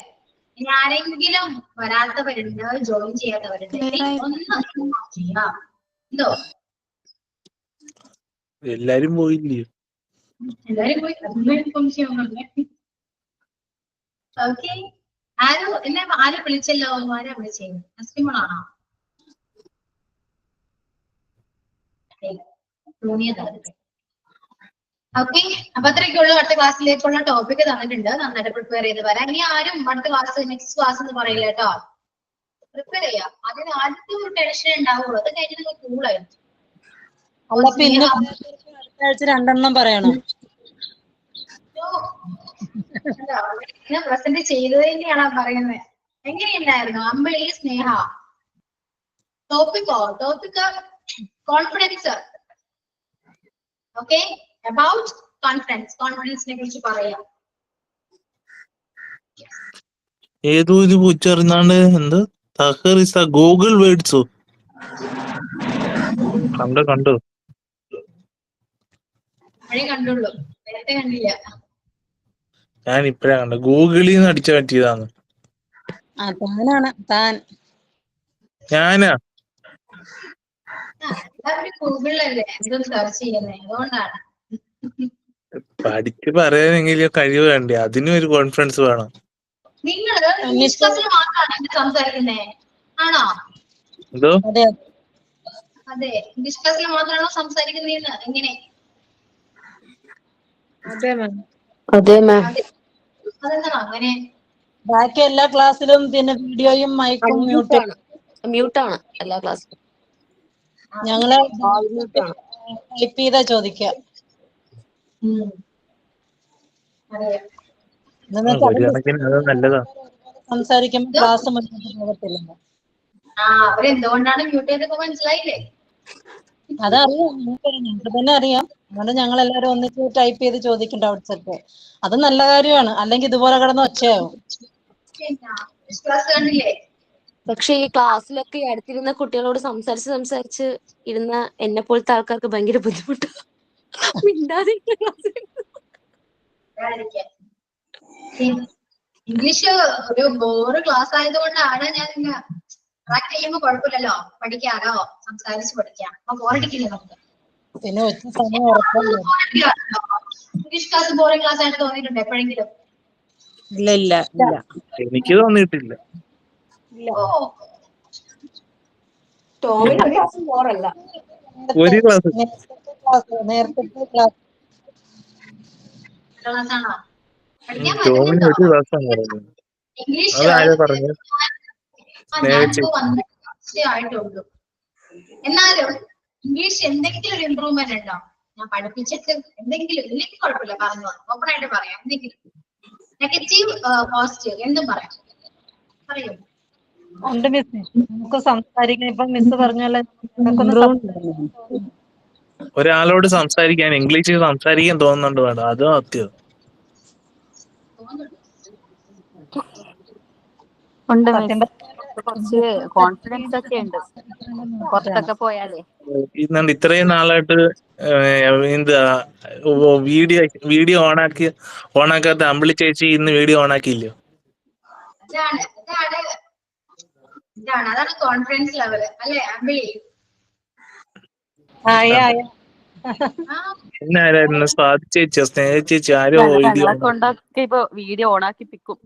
ഇനി ആരെങ്കിലും വരാത്തവരുണ്ട്, ജോയിൻ ചെയ്യാത്തവരുണ്ട്, ഒന്ന് ചെയ്യാം. എന്തോ എല്ലാരും പോയില്ലേ? എല്ലാരും പോയി. ഓക്കെ, ആരും വിളിച്ചല്ലോ? ആരാ വിളിച്ചേ? അസ്മിമോളാണോ? ഓക്കെ, അപ്പൊ അത്രയ്ക്കുള്ളൂ. അടുത്ത ക്ലാസ്സിലേക്കുള്ള ടോപ്പിക് തന്നിട്ടുണ്ട്, നന്നായിട്ട് പ്രിപ്പയർ ചെയ്ത് വരാം. ഇനി ആരും അടുത്ത ക്ലാസ് നെക്സ്റ്റ് ക്ലാസ് എന്ന് പറയില്ല കേട്ടോ. പ്രിപ്പയർ ചെയ്യാം. അതിന് ആദ്യത്തെ ഒരു ടെൻഷൻ ഉണ്ടാവുള്ളൂ, അത് കഴിഞ്ഞ് നിങ്ങൾ കൂളായിരുന്നു. പിന്നെ അടുത്ത ആഴ്ച 2 പറയണം. പ്രസന്റ് ചെയ്തതിന്റെയാണോ പറയുന്നത്? എങ്ങനെയുണ്ടായിരുന്നു Ambili, Sneha? Topic confidence. Okay, about കോൺഫിഡൻസിനെ കുറിച്ച് പറയാം. ഏതോ ഇത് പൂച്ചറിഞ്ഞാണ്ട് എന്ത് ഗൂഗിൾ വേർഡ്സോ? കണ്ടു. അപ്പോഴേ കണ്ടുള്ളൂ, നേരത്തെ കണ്ടില്ല. ഞാൻ ഇപ്പഴാ കണ്ടു. ഗൂഗിളിൽ നിന്ന് അടിച്ചു പറ്റിയതാണ്. താനാണ് താൻ. ഞാനാ എല്ലാവരും ഗൂഗിളിലല്ലേ എന്തും സെർച്ച് ചെയ്യുന്നത്, അതുകൊണ്ടാണ്. പഠിച്ച് പറയാനെങ്കിലും കഴിവ് വേണ്ടേ? അതിനും ഒരു കോൺഫിഡൻസ് വേണം. നിങ്ങള് ഇംഗ്ലീഷ് ക്ലാസ്സിൽ മാത്രമാണ് ഇത് സംസാരിക്കുന്നേ, ആണോ? എന്തോ? അതെ, ഇംഗ്ലീഷ് ക്ലാസ്സിൽ മാത്രമാണോ സംസാരിക്കുന്നതെന്ന് ഇങ്ങനെ? അതെ മാം. അതെന്താണോ അങ്ങനെ? ബാക്കി എല്ലാ ക്ലാസ്സിലും പിന്നെ വീഡിയോയും മൈക്കും മ്യൂട്ടാണ് എല്ലാ ക്ലാസ്സിലും. ഞങ്ങള് ടൈപ്പ് ചെയ്താ ചോദിക്കുക. ഒരു കണക്കിന് അത് നല്ലതാ. സംസാരിക്കുമ്പോൾ ക്ലാസ് മുന്നോട്ട് പോകത്തില്ല. അവരെന്തുകൊണ്ടാണ് മ്യൂട്ട് ചെയ്തപ്പോ മനസ്സിലായില്ലേ? അതറിയാം, ഞങ്ങൾക്ക് തന്നെ അറിയാം. അതുകൊണ്ട് ഞങ്ങൾ എല്ലാവരും ഒന്നിച്ച് ടൈപ്പ് ചെയ്ത് ചോദിക്കും ഡൗട്ട്സ് ഒക്കെ. അത് നല്ല കാര്യമാണ്, അല്ലെങ്കിൽ ഇതുപോലെ കിടന്ന് ഒച്ചയാവും. പക്ഷെ ഈ ക്ലാസ്സിലൊക്കെ അടുത്തിരുന്ന കുട്ടികളോട് സംസാരിച്ച് ഇരുന്ന എന്നെ പോലത്തെ ആൾക്കാർക്ക് ഭയങ്കര ബുദ്ധിമുട്ടാണ്. ഇംഗ്ലീഷ് ഒരു ബോറ് ക്ലാസ് ആയതുകൊണ്ടാണ് ഞാൻ ട്രാക്ക് ചെയ്യുമ്പോ കുഴപ്പമില്ലല്ലോ, പഠിക്കാലോ, സംസാരിച്ച് പഠിക്കാം, അപ്പൊ ബോറടിക്കില്ല നമുക്ക്. പിന്നെ ഉച്ച സമയം ഉറപ്പല്ലോ. ഇംഗ്ലീഷ് ക്ലാസ് ബോറിംഗ് ക്ലാസ് ആയിട്ട് തോന്നിയിട്ടുണ്ട് എപ്പോഴെങ്കിലും? ഇല്ല. എനിക്ക് തോന്നിയിട്ടില്ല. ടോമിന് ഒരു ക്ലാസ് ബോറല്ല. ഒരു ക്ലാസ് നേരത്തെ ക്ലാസ് ആണോ? പഠിക്കാൻ ടോമിന് ഒരു പറ്റുന്നുണ്ടോ ക്ലാസ്സാണ് പറയുന്നത്. ഇംഗ്ലീഷ്? അതാരാ പറഞ്ഞു? ഞാനിപ്പോ വന്നേ ആയിട്ടുള്ളൂ. എന്നാലും ഇംഗ്ലീഷ് എന്തെങ്കിലും ഒരു ഇമ്പ്രൂവ്മെന്റ് ഉണ്ടോ? ഞാൻ പഠിപ്പിച്ചിട്ട് എന്തെങ്കിലും ഇല്ലെങ്കിൽ കുഴപ്പമില്ല, പറഞ്ഞു ഓപ്പൺ ആയിട്ട് പറയാം. എന്തെങ്കിലും നെഗറ്റീവ് പോസിറ്റീവ് എന്തും പറയാം, പറയൂ. ഉണ്ട് മിസ്, നമുക്ക് സംസാരിക്കാൻ. ഇപ്പൊ മിസ് പറഞ്ഞ ഒരാളോട് സംസാരിക്കാൻ ഇംഗ്ലീഷിൽ സംസാരിക്കാൻ തോന്നുന്നുണ്ട് വേണം, അതും അത്യം. ഉണ്ട് മിസ്, കുറച്ച് കോൺഫിഡൻസ് ഒക്കെ ഉണ്ട് പുറത്തൊക്കെ പോയാലേ. ഇന്നുണ്ട് ഇത്രയും നാളായിട്ട് എന്താ വീഡിയോ ഓണാക്കാത്ത അമ്പിളി ചേച്ചി ഇന്ന് വീഡിയോ ഓണാക്കിയില്ലോ. അതാണ് കോൺഫിഡൻസ് ലെവല് അല്ലേ അമ്പിളി? എന്നാരായിരുന്നു? സ്വാതി ചേച്ചിയോ സ്നേഹ ചേച്ചി ആരോ വീഡിയോ കൊണ്ടൊക്കെ ഇപ്പൊ വീഡിയോ ഓണാക്കിപ്പിക്കും.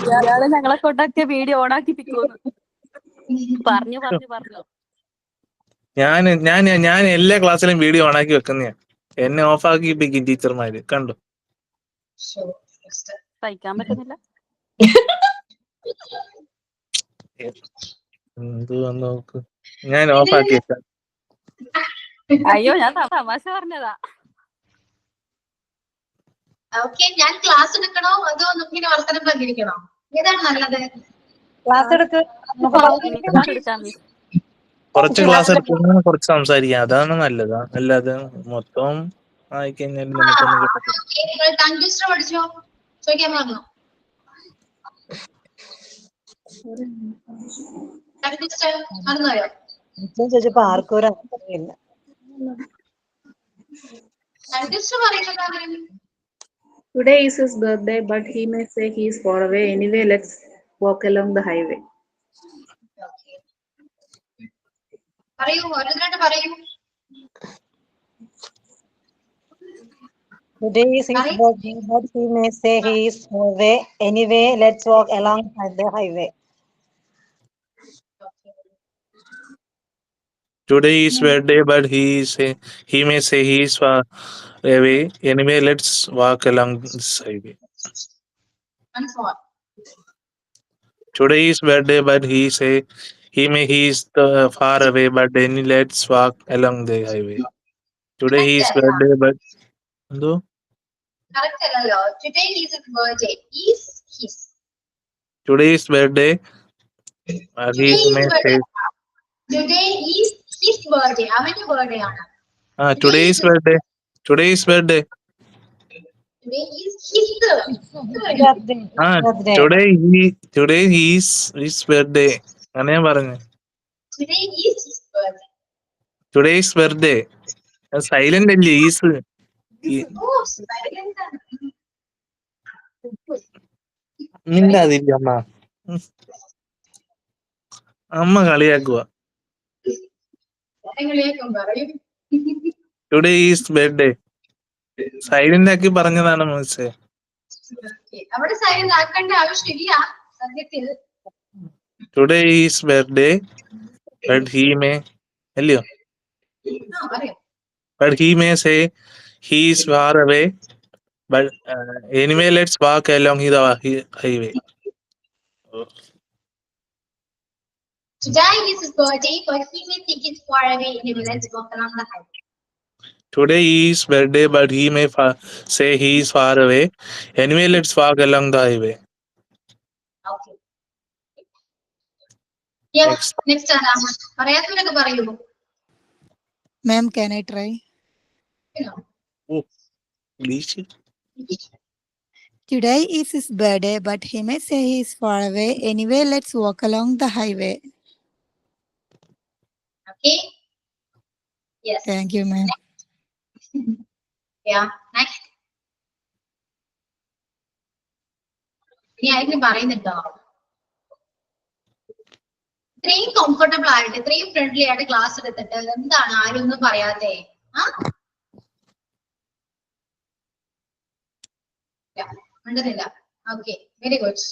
ഇയാള് ഞങ്ങളെ കൊണ്ടൊക്കെ വീഡിയോ ഓണാക്കിപ്പിക്കൂന്ന് പറഞ്ഞു. ഞാൻ എല്ലാ ക്ലാസ്സിലും വീഡിയോ ഓണാക്കി വെക്കുന്നയാ. എന്നെ ഓഫാക്കിപ്പിക്കും ടീച്ചർമാര്, കണ്ടു. സഹിക്കാൻ പറ്റുന്നില്ല. നോക്ക്, ഞാൻ ഓഫാക്കി വെക്കാം. അയ്യോ, ഞാൻ തമാശ പറഞ്ഞതാ. ഓക്കെ, ഞാൻ ക്ലാസ് എടുക്കണോ അതോ നമുക്കിങ്ങനെ വർത്തനം പങ്കിരിക്കണോ? ഏതാണ് നല്ലത്? ക്ലാസ് എടുക്ക്. കുറച്ച് ക്ലാസ് എടുക്കുന്ന കുറച്ച് സംസാരിക്കാം, അതാണ് നല്ലത്. അല്ലാതെ മൊത്തം ആയിക്കഴിഞ്ഞാൽ നമുക്കൊന്നും കിട്ടത്തില്ല. ടങ്ക്ലിസ്റ്റർ പഠിച്ചോ? ചോദിക്കാൻ പറഞ്ഞു. ടങ്ക്ലിസ്റ്റർ മറന്നുപോയോ? ചോദിച്ചപ്പോ ആർക്കും ഒരു അറിയില്ല. ടങ്ക്ലിസ്റ്റർ പറയുന്നത് Today is his birthday, but he may say he is far away. Anyway, let's walk along the highway. പറയൂ, ഓരോരുത്തരായിട്ട് പറയൂ. Today is his birthday, but he may say he is far away. Anyway, let's walk along the highway. Today is birthday, but he may say he is far away. Anyway, let's walk along this highway. Today is birthday, but he is far away. But anyway, let's walk along the highway. Today he is birthday, but no. Correct അല്ലല്ലോ. Today is his birthday. Is his. Today is birthday. He may say. Today is his birthday. അവന്റെ birthday ആണ്. Today is birthday. Today is birthday. Today is his birthday. Today he is his birthday. അങ്ങനെ ഞാൻ പറഞ്ഞു. Today is his birthday. Today's birthday. Silent അല്ലേ is? Oh, silent ആണ്. മിണ്ടാതില്ല അമ്മ. അമ്മ കളിയാക്കുക. ജനങ്ങളെയൊക്കെ പറയും. Today is birthday. സൈലന്റ് ആക്കി പറഞ്ഞതാണ് മോശം. Okay. അവിടെ സൈലന്റ് ആക്കേണ്ട ആവശ്യമില്ല സത്യത്തിൽ. Today is birthday but he may അല്ലയോ? പറയാം. But he may say he is far away. But anyway, let's walk along the highway. Today is his birthday, but he may think it's far away. Anyway, let's walk along the highway. Today is birthday, but he may say he is far away. Anyway, let's walk along the highway. Okay. Yeah. Next ആണ്. പറയാത്തവരൊക്കെ പറയൂ. Ma'am, can I try? Oh, please. Today is his birthday, but he may say he is far away. Anyway, let's walk along the highway. Okay. Yes. Thank you, ma'am. Yeah. Next. ഇനി ആരെങ്കിലും പറയുന്നുണ്ടോ? ഇത്രയും comfortable ആയിട്ട് ഇത്രയും friendly ആയിട്ട് class എടുത്തിട്ട് എന്താണ് ആരും ഒന്നും പറയാതെ? ഉണ്ടെന്നില്ല. Okay, very good.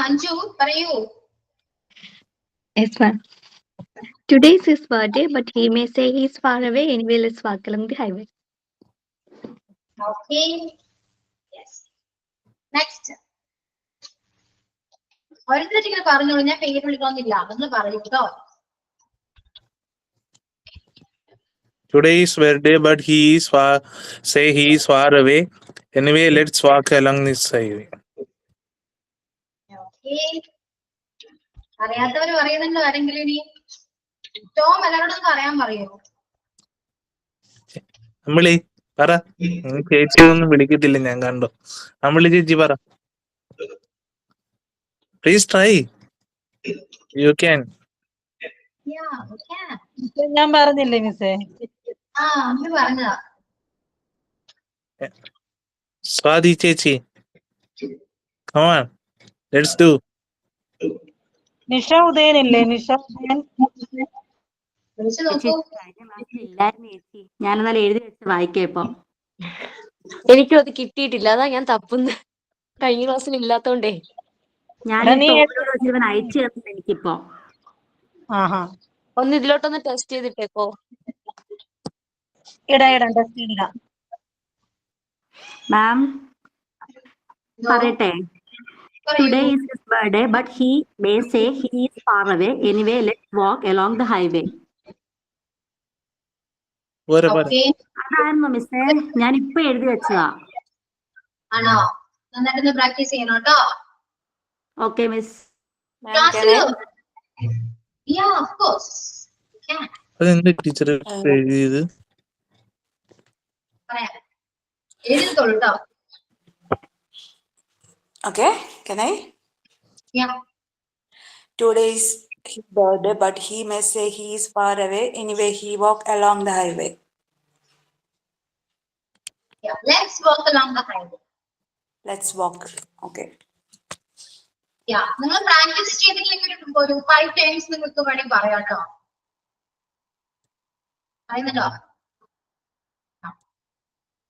അഞ്ജു പറയൂ. Yes, ma'am. Today is his birthday, but he may say he's far away. Anyway, let's walk along the highway. Okay. Yes. Next. ഓരോരുത്തരിങ്ങനെ പറഞ്ഞോളൂ, ഞാൻ പേര് വിളിക്കണമെന്നില്ല, അതൊന്ന് പറയൂ കേട്ടോ. Today is birthday, but he is far. Say he is far away. Anyway, let's walk along this highway. Okay. അറിയാത്തവര് പറയുന്നുണ്ടോ ആരെങ്കിലും? ഇനി Tom എല്ലാവരോടും പറയാൻ പറയൂ. അമ്പിളി പറ. ചേച്ചി ഒന്നും വിളിക്കത്തില്ല, ഞാൻ കണ്ടോ. അമ്പിളി ചേച്ചി പറ. Please try. You can. ഞാൻ പറഞ്ഞില്ലേ മിസ്സേ? അമ്മ പറഞ്ഞതാ. സ്വാതി ചേച്ചി, come on, let's do. Nisha ഉദയനില്ലേ? Nisha Udayan വിളിച്ചു നോക്കൂ. ഞാനെന്നാലും എഴുതി വെച്ച് വായിക്കാം ഇപ്പൊ. എനിക്കും അത് കിട്ടിയിട്ടില്ല, അതാ ഞാൻ തപ്പുന്നു. കഴിഞ്ഞ ക്ലാസ്സിൽ ഇല്ലാത്തോണ്ടേ. ഞാൻ അയച്ചു തന്നില്ല എനിക്കിപ്പോ. ഒന്ന് ഇതിലോട്ടൊന്ന് ടെസ്റ്റ് ചെയ്തിട്ടേക്കോ. ഇടാം ടെസ്റ്റ് ചെയ്തിടാം. മാം പറയട്ടെ? Today is his birthday, but he may say he is far away. Anyway, let's walk along the highway. അതായിരുന്നു മിസ്സേ, ഞാൻ ഇപ്പൊ എഴുതി വെച്ചതാ. ആണോ? നന്നായിട്ടൊന്ന് പ്രാക്ടീസ് ചെയ്യണം കേട്ടോ. Okay miss. അതെന്താ ടീച്ചർ എഴുതിയത്? എഴുതിത്തോളൂ കേട്ടോ. Okay, can I? Yeah. Today is his birthday, but he may say he is far away. Anyway, he walk along the highway. Yeah, let's walk along the highway. Let's walk. Okay. Yeah, നിങ്ങൾ practice ചെയ്തില്ലെങ്കിൽ ഒരു 5 times നിങ്ങൾക്ക് വേണമെങ്കിൽ പറയാം കേട്ടോ. പറയുന്നുണ്ടോ?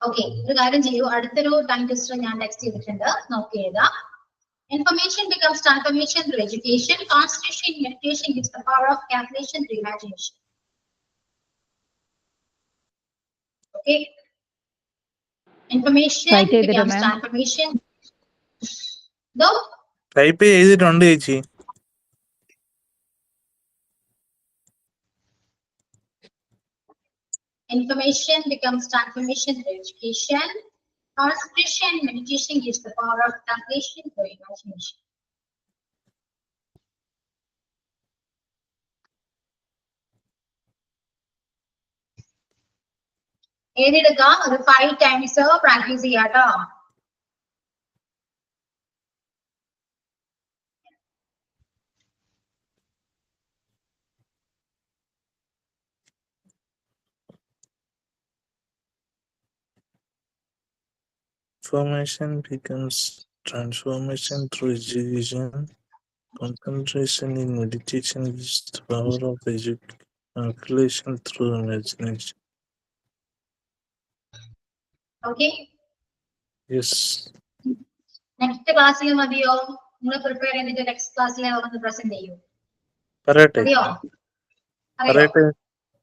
Okay, ഒരു കാര്യം ചെയ്യൂ. അടുത്തൊരു ടൈം ടെസ്റ്റ് ഞാൻ ടെക്സ്റ്റ് ചെയ്തിട്ടുണ്ട്, നോക്കിയത്. Information becomes transformation through education. Concentration in meditation gives the power of calculation through imagination. Okay. Information becomes transformation. No. Type ചെയ്തിട്ടുണ്ട് ചേച്ചി. Information becomes transformation through education. Concentration and meditation gives the power of calculation through imagination. എഴുതിയെടുക്കാം, ഒരു 5 times practice ചെയ്യാട്ടോ. Information becomes transformation through education. Concentration in meditation is the power of calculation through imagination. Okay. Yes. Next ക്ലാസ്സിൽ മതിയോ? നിങ്ങൾ prepare ചെയ്തിട്ട് next ക്ലാസ്സിൽ ഒന്ന് present ചെയ്യൂ. പറയട്ടെ മതിയോ?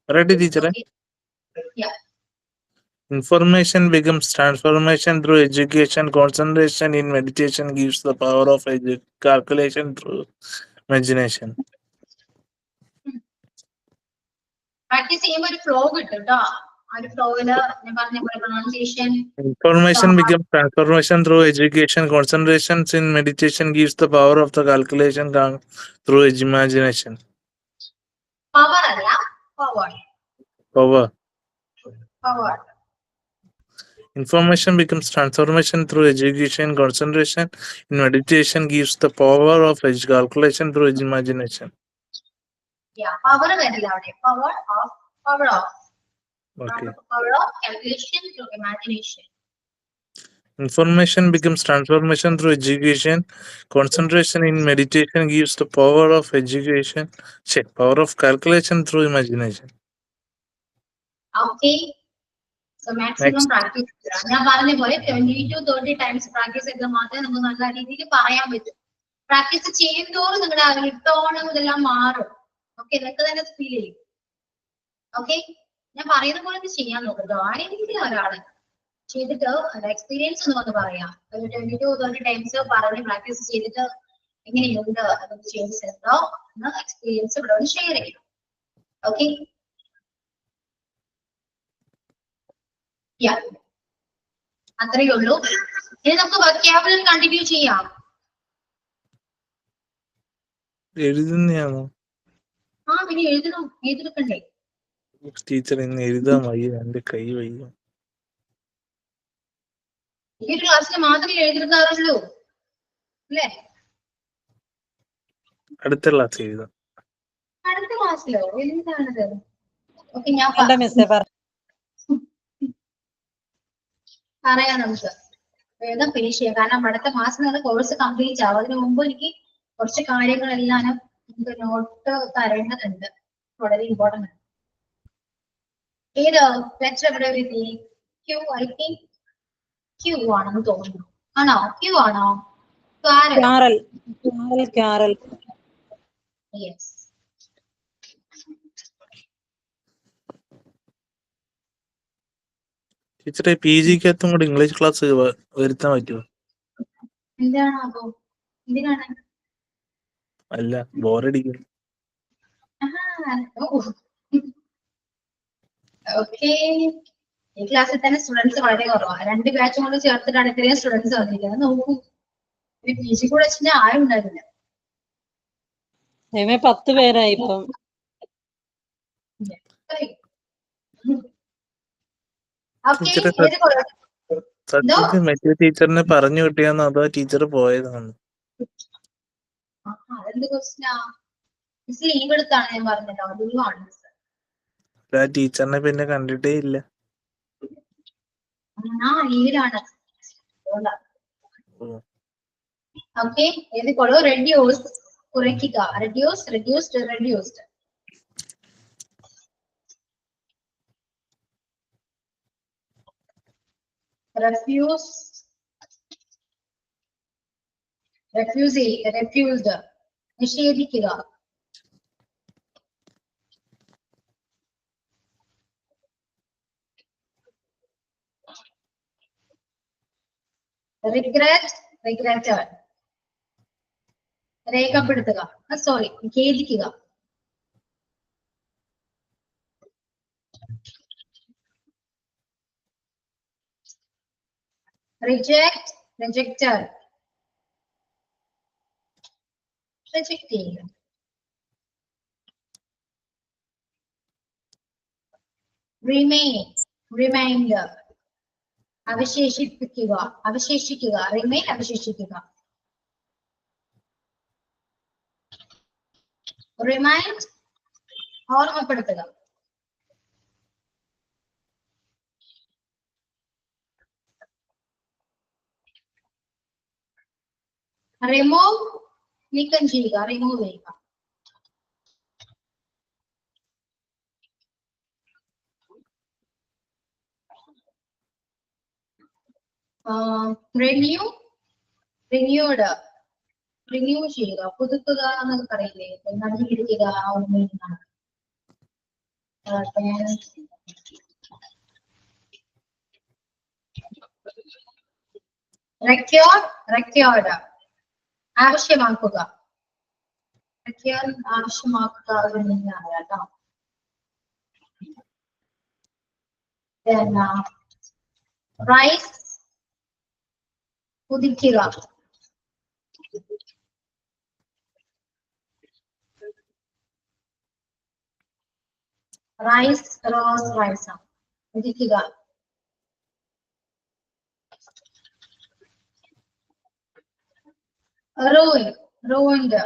പറയട്ടെ ടീച്ചറെ. Information becomes transformation through education. Concentration in meditation gives the power of calculation through imagination. Practice ചെയ്യുമ്പോൾ ഒരു ഫ്ലോ കിട്ടും കേട്ടോ. ആ ഒരു ഫ്ലോയില് ഞാൻ പറഞ്ഞ പോലെ pronunciation. Information becomes transformation through education. Concentration in meditation gives the power of the calculation through imagination. Power അല്ല, power. Power. Power. Information becomes transformation through education. Concentration in meditation gives the power of calculation through imagination. Power വരില്ല അവിടെ. Power of. Okay. Power of calculation through imagination. Information becomes transformation through education. Concentration in meditation gives the power of power of calculation through imagination. Okay. So maximum practice. ഞാൻ പറഞ്ഞ പോലെ 20 to 30 times practice ചെയ്താൽ മാത്രമേ നമുക്ക് നല്ല രീതിയിൽ പറയാൻ പറ്റും. പ്രാക്ടീസ് ചെയ്യുന്നതോറും നിങ്ങളുടെ ടോണും ഇതെല്ലാം മാറും. ഓക്കെ, നിങ്ങൾക്ക് തന്നെ ഫീൽ ചെയ്യും. ഓക്കെ, ഞാൻ പറയുന്ന പോലെ ചെയ്യാൻ നോക്കട്ടോ. ആരെങ്കിലും ഒരാള് ചെയ്തിട്ട് എക്സ്പീരിയൻസ് ഒന്ന് വന്ന് പറയാം. ഒരു 20 to 30 ടൈംസ് പറഞ്ഞ് പ്രാക്ടീസ് ചെയ്തിട്ട് എങ്ങനെയുണ്ട്, അതൊക്കെ ചേഞ്ചസ് ഉണ്ടോ എന്ന് എക്സ്പീരിയൻസ് ഇവിടെ ഒന്ന് ഷെയർ ചെയ്യാം. ഓക്കെ, അത്രയേ ഉള്ളൂ. ഇനി നമുക്ക് വൊക്കാബുലറി കണ്ടിന്യൂ ചെയ്യാം. എഴുതുന്നയാണോ? പിന്നെ എഴുതണം, എഴുതിയെടുക്കണ്ടേ? ടീച്ചർ ഇന്ന് എഴുതാൻ വയ്യ, എന്റെ കൈ വയ്യ. ഈ ഒരു ക്ലാസ്സിൽ മാത്രമേ എഴുതിയെടുക്കാറുള്ളൂ അല്ലേ? അടുത്ത ക്ലാസ് എഴുതാം. അടുത്ത ക്ലാസ്സിലോ? എന്താണത്? ഓക്കെ, ഞാൻ പറയാം. നമുക്ക് വേഗം ഫിനിഷ് ചെയ്യാം. കാരണം അടുത്ത മാസം നിങ്ങൾ കോഴ്സ് കംപ്ലീറ്റ് ആവും. അതിനു മുമ്പ് എനിക്ക് കുറച്ച് കാര്യങ്ങളെല്ലാം നമുക്ക് നോട്ട് തരേണ്ടതുണ്ട്. വളരെ ഇമ്പോർട്ടൻ്റ് ആണ്. ഏത് ലെറ്റർ എവിടെ എഴുതി? ക്യൂ. ഐ തിങ്ക് ക്യൂ ആണെന്ന് തോന്നുന്നു. ആണോ? ക്യൂ ആണോ? യെസ്. ടീച്ചറെ PGക്കകത്തും കൂടെ ഇംഗ്ലീഷ് ക്ലാസ് വരുത്താൻ പറ്റുമോ? എന്താണ് അപ്പോ? എന്തിനാണ്? അല്ല, ബോറടിക്കും. ഓക്കെ, ഈ ക്ലാസ്സിൽ തന്നെ സ്റ്റുഡൻസ് വളരെ കുറവാണ്. 2 ബാച്ചും കൊണ്ട് ചേർത്തിട്ടാണ് ഇത്രയും സ്റ്റുഡൻസ് വന്നിരിക്കുന്നത്. നോക്കൂ, PG കൂടെ വെച്ചാൽ ആരും ഉണ്ടാവില്ല. 10 പേരായി ഇപ്പം. സത്യത്തിൽ മറ്റേ ടീച്ചറിനെ പറഞ്ഞു കിട്ടിയാന്നോ അതോ ടീച്ചർ പോയതാണോ? അതെന്ത് ക്വസ്റ്റ്യനാ? മിസ് ലീവ് എടുത്താണ് ഞാൻ പറഞ്ഞല്ലോ. ലീവാണ് മിസ്. ആ ടീച്ചറിനെ പിന്നെ കണ്ടിട്ടേ ഇല്ല. ലീവിലാണ്. ഓക്കെ, എഴുതിക്കോളൂ. റെഡ്യൂസ് കുറയ്ക്കുക. Reduce, reduced, reduced. refuse, refused, നിഷേധിക്കുക. regret, regretted, രേഖപ്പെടുത്തുക. സോറി, ഖേദിക്കുക. reject, rejected, rejecting. remain, reminder, അവശേഷിപ്പിക്കുക, അവശേഷിക്കുക. remain, അവശേഷിക്കുക. remind, ഓർമ്മപ്പെടുത്തുക. റിമൂവ് നീക്കം ചെയ്യുക, റിമൂവ് ചെയ്യുക. റിന്യൂ, റിന്യൂഡ്, റിന്യൂ ചെയ്യുക, പുതുക്കുക എന്നൊക്കെ പറയില്ലേ, നവീകരിക്കുക, ആ ഒരു മീനിങ് ആണ്. റെക്യോർഡ്, റെക്യോർഡ് ആവശ്യമാക്കുക, റെക്യോർഡ് ആവശ്യമാക്കുക ഒരു മീനിങ് ആണ് കേട്ടോ. റൈസ് കുതിക്കുക, റൈസ് റോസ് റൈസ് കുതിക്കുക. റൂയിൻ, റൂയിൻഡ്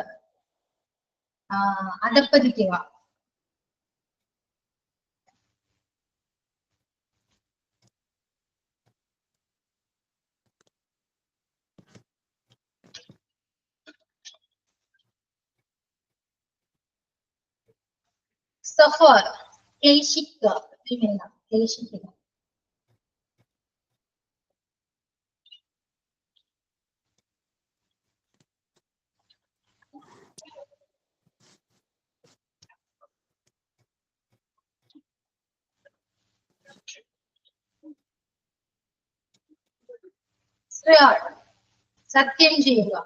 അധപ്പതിക്കുക. സഫർ ക്ലേശിക്കുക, ക്ലേശിക്കുക. സത്യം ചെയ്യുക.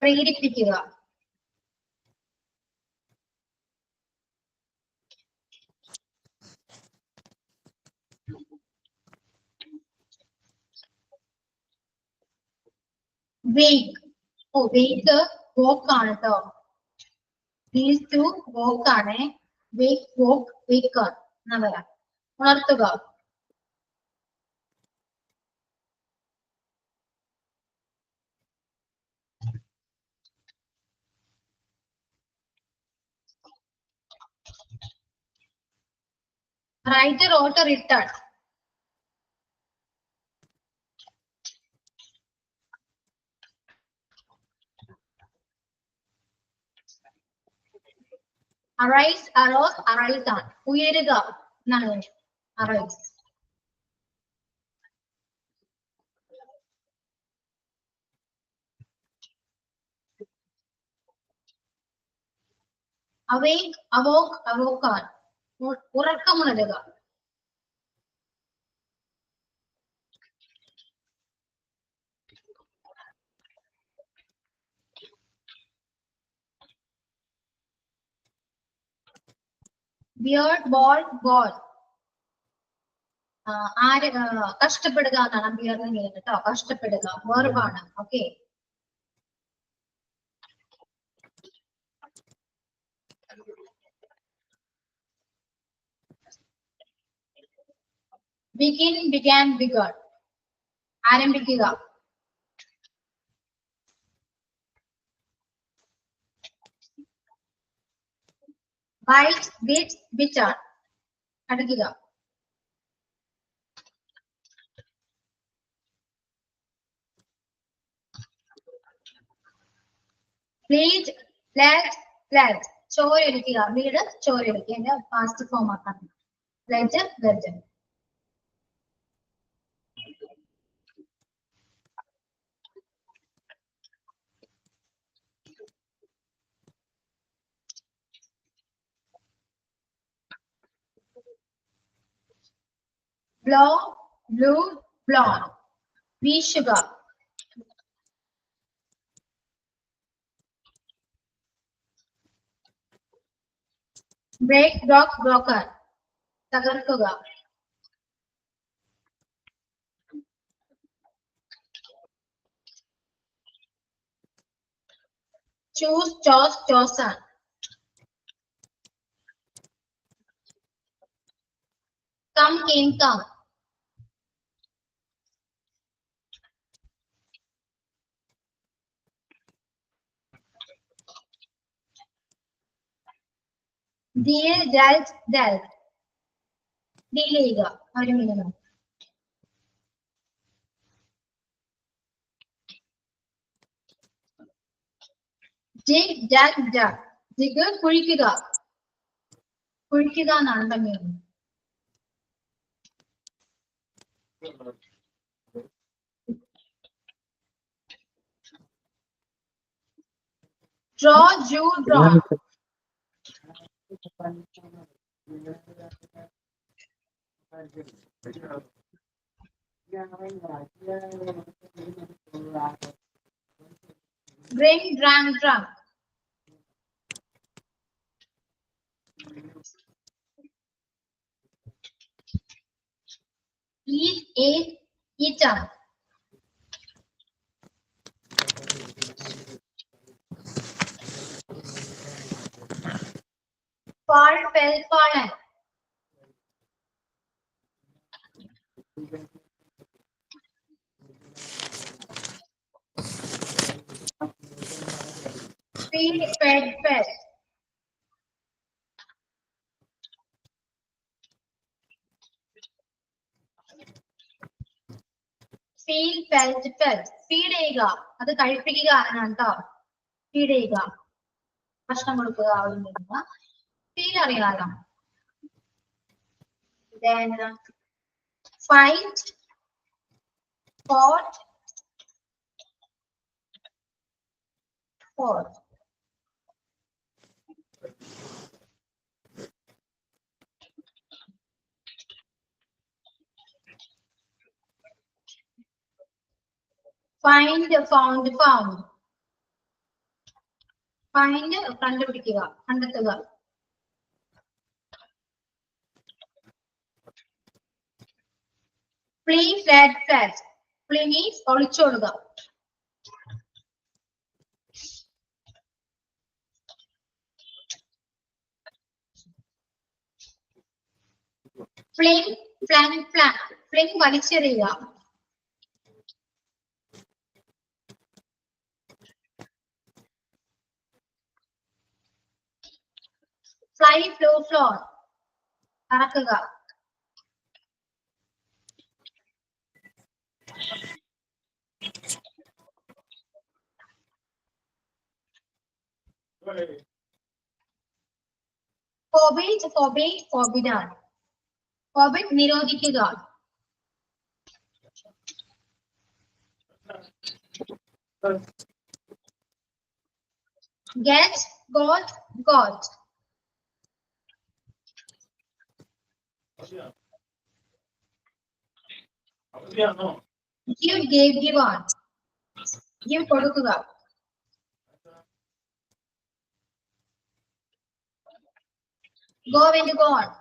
പ്രേരിപ്പിക്കുക. വേക്ക്, വേക്ക് വോക്ക് ആണ് കേട്ടോ. These two വോക്ക് ആണ്. വേക്ക്, വോക്ക്, വേക്കർ എന്നാ പറയാ. ഉണർത്തുക. Write a wrote, written. Arise, arose, arise ആണ്. ഉയരുക എന്നാണ് arise. Awake, awoke, awoke ആണ്. ഉറക്കമുണരുക. Beard, ball, ball. ആര് കഷ്ടപ്പെടുക എന്നാണ് ബിയറിന് മീൻ കേട്ടോ. കഷ്ടപ്പെടുക വെർബാണ്. ഓക്കെ. Begin, began, begun. ആരംഭിക്കുക. Bite, bit, bitter. കടിക്കുക. Bleed, bled, bled. ചോരൊലിക്കുക. ബ്ലീഡ് ചോരൊലിക്കുക. എന്റെ പാസ്റ്റ് ഫോം ആക്കാം. Bled, bled. Blow, blew, blown. വീശുക. Break, broke, broken. തകർക്കുക. Choose, chose, chosen. Come, came, come. deal, dealt, dealt. Deal ചെയ്യുക ഒരു minimum. dig, dug, dug. dig കുഴിക്കുക, കുഴിക്കുക എന്നാണ് തമ്മിൽ. draw, drew, drawn. bring, drank, drunk. eat, ate, eaten. fall, fell, fallen. feed, fed, fed. feel, felt, felt. Feed ചെയ്യുക, അത് കഴിപ്പിക്കുക എന്നാണ് കേട്ടോ. Feed ചെയ്യുക, ഭക്ഷണം കൊടുക്കുക. അവിടെ ഫീൽ അറിയാലോ. then fight, fought, fought. find, found, found. find കണ്ടുപിടിക്കുക, കണ്ടെത്തുക. flee, fled, fled. flee means ഒളിച്ചോടുക. fling, flang, flang. fling വലിച്ചെറിയുക. fly, flow, floor. പറക്കുക. forbid, forbade, forbidden. forbid നിരോധിക്കുക. get, got, got. give, gave, given. give കൊടുക്കുക. go and gone.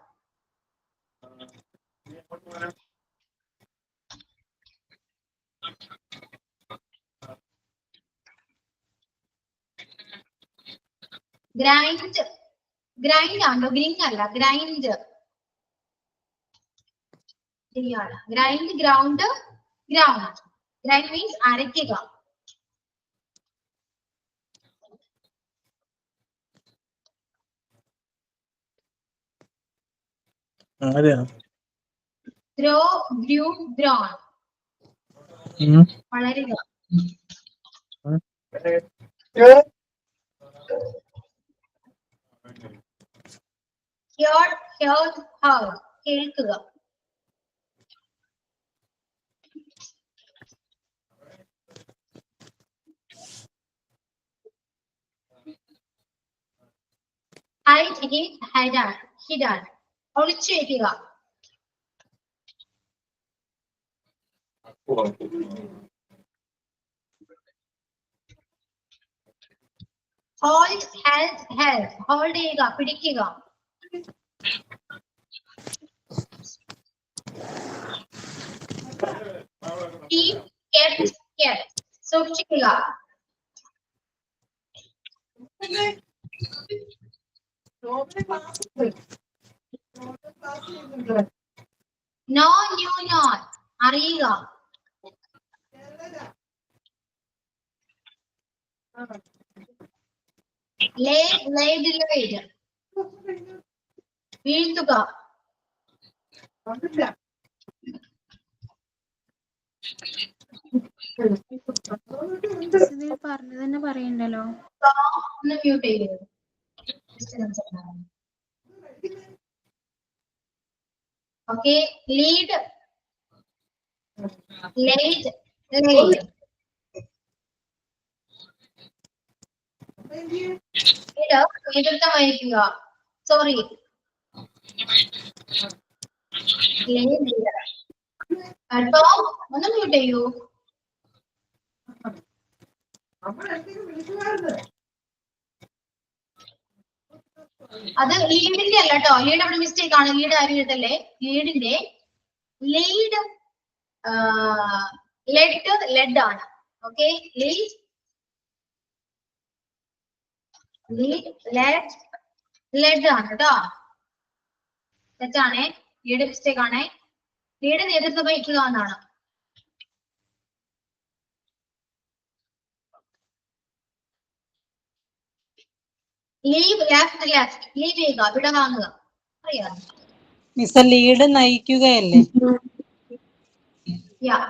grind, grind ആണോ, ഗ്രിങ് അല്ല, grind. ശരിയാണ്. Grind, ground, ground. Grind means അരയ്ക്കുക. grow, grew, grown. വളരുക. heard, heard, heard. കേൾക്കുക. hide, hid, hidden, hidden. ഒളിച്ചു വയ്ക്കുക. hold, held, held. Hold ചെയ്യുക, പിടിക്കുക. keep, kept, kept. സൂക്ഷിക്കുക. no, knew not. അറിയുക. laid, laid, laid. വീഴ്ത്തുക. പറഞ്ഞു തന്നെ പറയണ്ടല്ലോ. ഒന്ന് മ്യൂട്ട് ചെയ്ത്. Okay, lead, late, late. നേതൃത്വം വഹിക്കുക. സോറി, കേട്ടോ, ഒന്ന് മ്യൂട്ട് ചെയ്യൂ. അത് ലീഡിന്റെ അല്ല കേട്ടോ, ലീഡ് അവിടെ മിസ്റ്റേക്ക് ആണ്. ലീഡ് ആരും എഴുതല്ലേ. ലീഡിന്റെ ലീഡ് ലെഡ് ആണ്. ഓക്കെ, ലീഡ് ലെഡ് ആണ് കേട്ടോ. തെറ്റാണേ, ലീഡ് മിസ്റ്റേക്ക് ആണേ. ലീഡ് നേതൃത്വം വഹിക്കുക എന്നാണ്. ലീവ്, ലെഫ്റ്റ് ലെഫ്റ്റ്, ലീവ് ചെയ്യുക, വിട വാങ്ങുക. അറിയാം മിസ്, ലീഡ് നയിക്കുകയല്ലേ?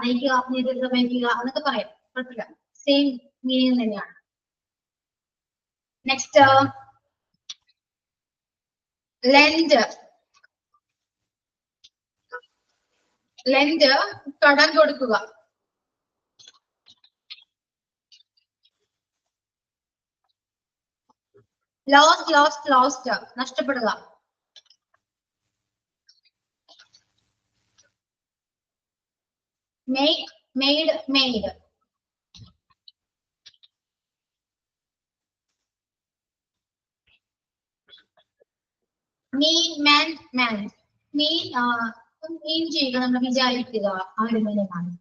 നയിക്കുക, നേതൃത്വം വഹിക്കുക എന്നൊക്കെ പറയാം, കുഴപ്പമില്ല. സെയിം മീനിങ് തന്നെയാണ്. Next, lend. ലെൻഡ് കടം കൊടുക്കുക. ലോസ്റ്റ്, ലോസ്റ്റ്, ലോസ്റ്റ്, നഷ്ടപ്പെടുക. Make, made, made. Mean, meant, meant. Mean ചെയ്യുക, നമ്മൾ വിചാരിക്കുക, ആ ഒരു മീനാണ്.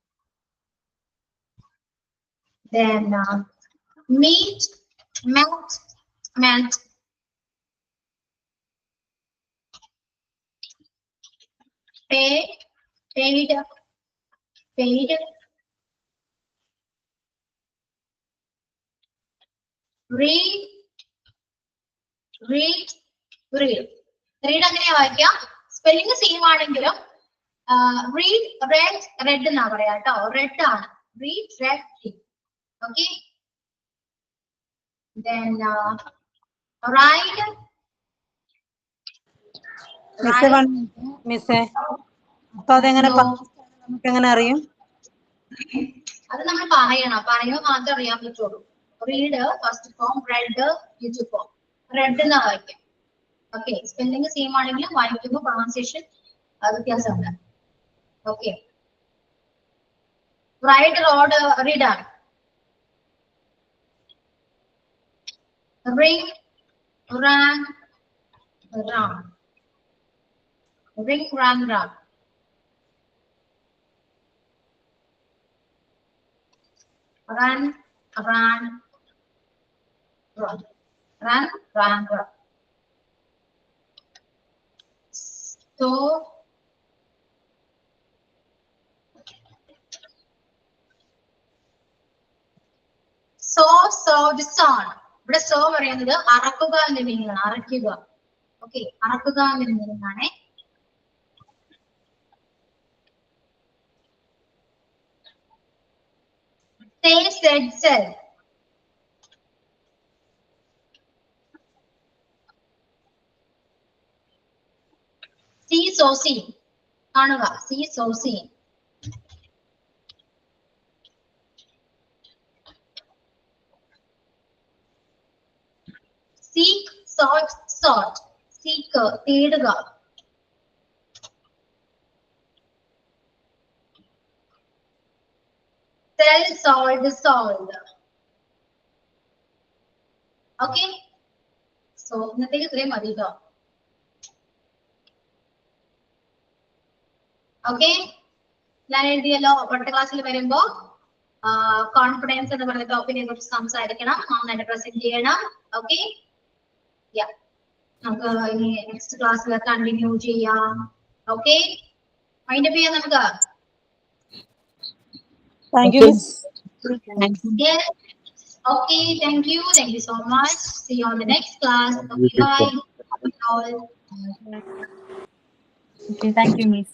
Then meet, met, met. Pay, paid, paid. Read, read, read. Read അങ്ങനെയാ വായിക്കാം. സ്പെല്ലിംഗ് സെയിം ആണെങ്കിലും റീഡ്, റെഡ്, റെഡ് എന്നാ പറയാ കേട്ടോ. റെഡ് ആണ്. Read, red. Okay, then ride. മിസ്സേ, അപ്പൊ അതെങ്ങനെ നമുക്ക് എങ്ങനെ അറിയും? അത് നമ്മൾ പറയണം, പറയുമ്പോൾ മാത്രമേ അറിയാൻ പറ്റുള്ളൂ. Read first form, red YouTube form. Red എന്നാ വായിക്കാം. ഓക്കെ, സ്പെല്ലിംഗ് സെയിം ആണെങ്കിലും വായിക്കുമ്പോൾ പ്രൊണൗൺസിയേഷൻ വ്യത്യാസമുണ്ട്. ഓക്കെ, റൈഡ്, റോഡ്, റീഡ് ആണ്. Ring, rang, rang. Ring, rang, rang. Run, ran, run. Run, ran, run. So, sowed, sown. ഇവിടെ സോ പറയുന്നത് അറക്കുക എന്ന meaning ആണ്. അറയ്ക്കുക. ഓക്കെ, അറക്കുക എന്ന മീനിങ് ആണ്. Say, said, said. See, so, see. കാണുക, see, so, see. Seek, sought, sought. Seek, തേടുക. Sell, sold, sold. Okay, so ഇന്നത്തേക്ക് ഇത്രയും മതി കേട്ടോ. ഓക്കെ, ഞാൻ എഴുതിയല്ലോ. അടുത്ത ക്ലാസ്സിൽ വരുമ്പോ കോൺഫിഡൻസ് എന്ന് പറയുന്ന ടോപ്പിനെ കുറിച്ച് സംസാരിക്കണം, നന്നായിട്ട് പ്രസന്റ് ചെയ്യണം. ഓക്കെ, നമുക്ക് ഇനി നെക്സ്റ്റ് ക്ലാസ്സിൽ കണ്ടിന്യൂ ചെയ്യാം. ഓക്കെ, മൈൻഡ് അപ്പ് ചെയ്യാം നമുക്ക്. Thank you miss. Okay, thank you so much. See you on the next class. Okay, bye. all. Okay, thank you, Miss.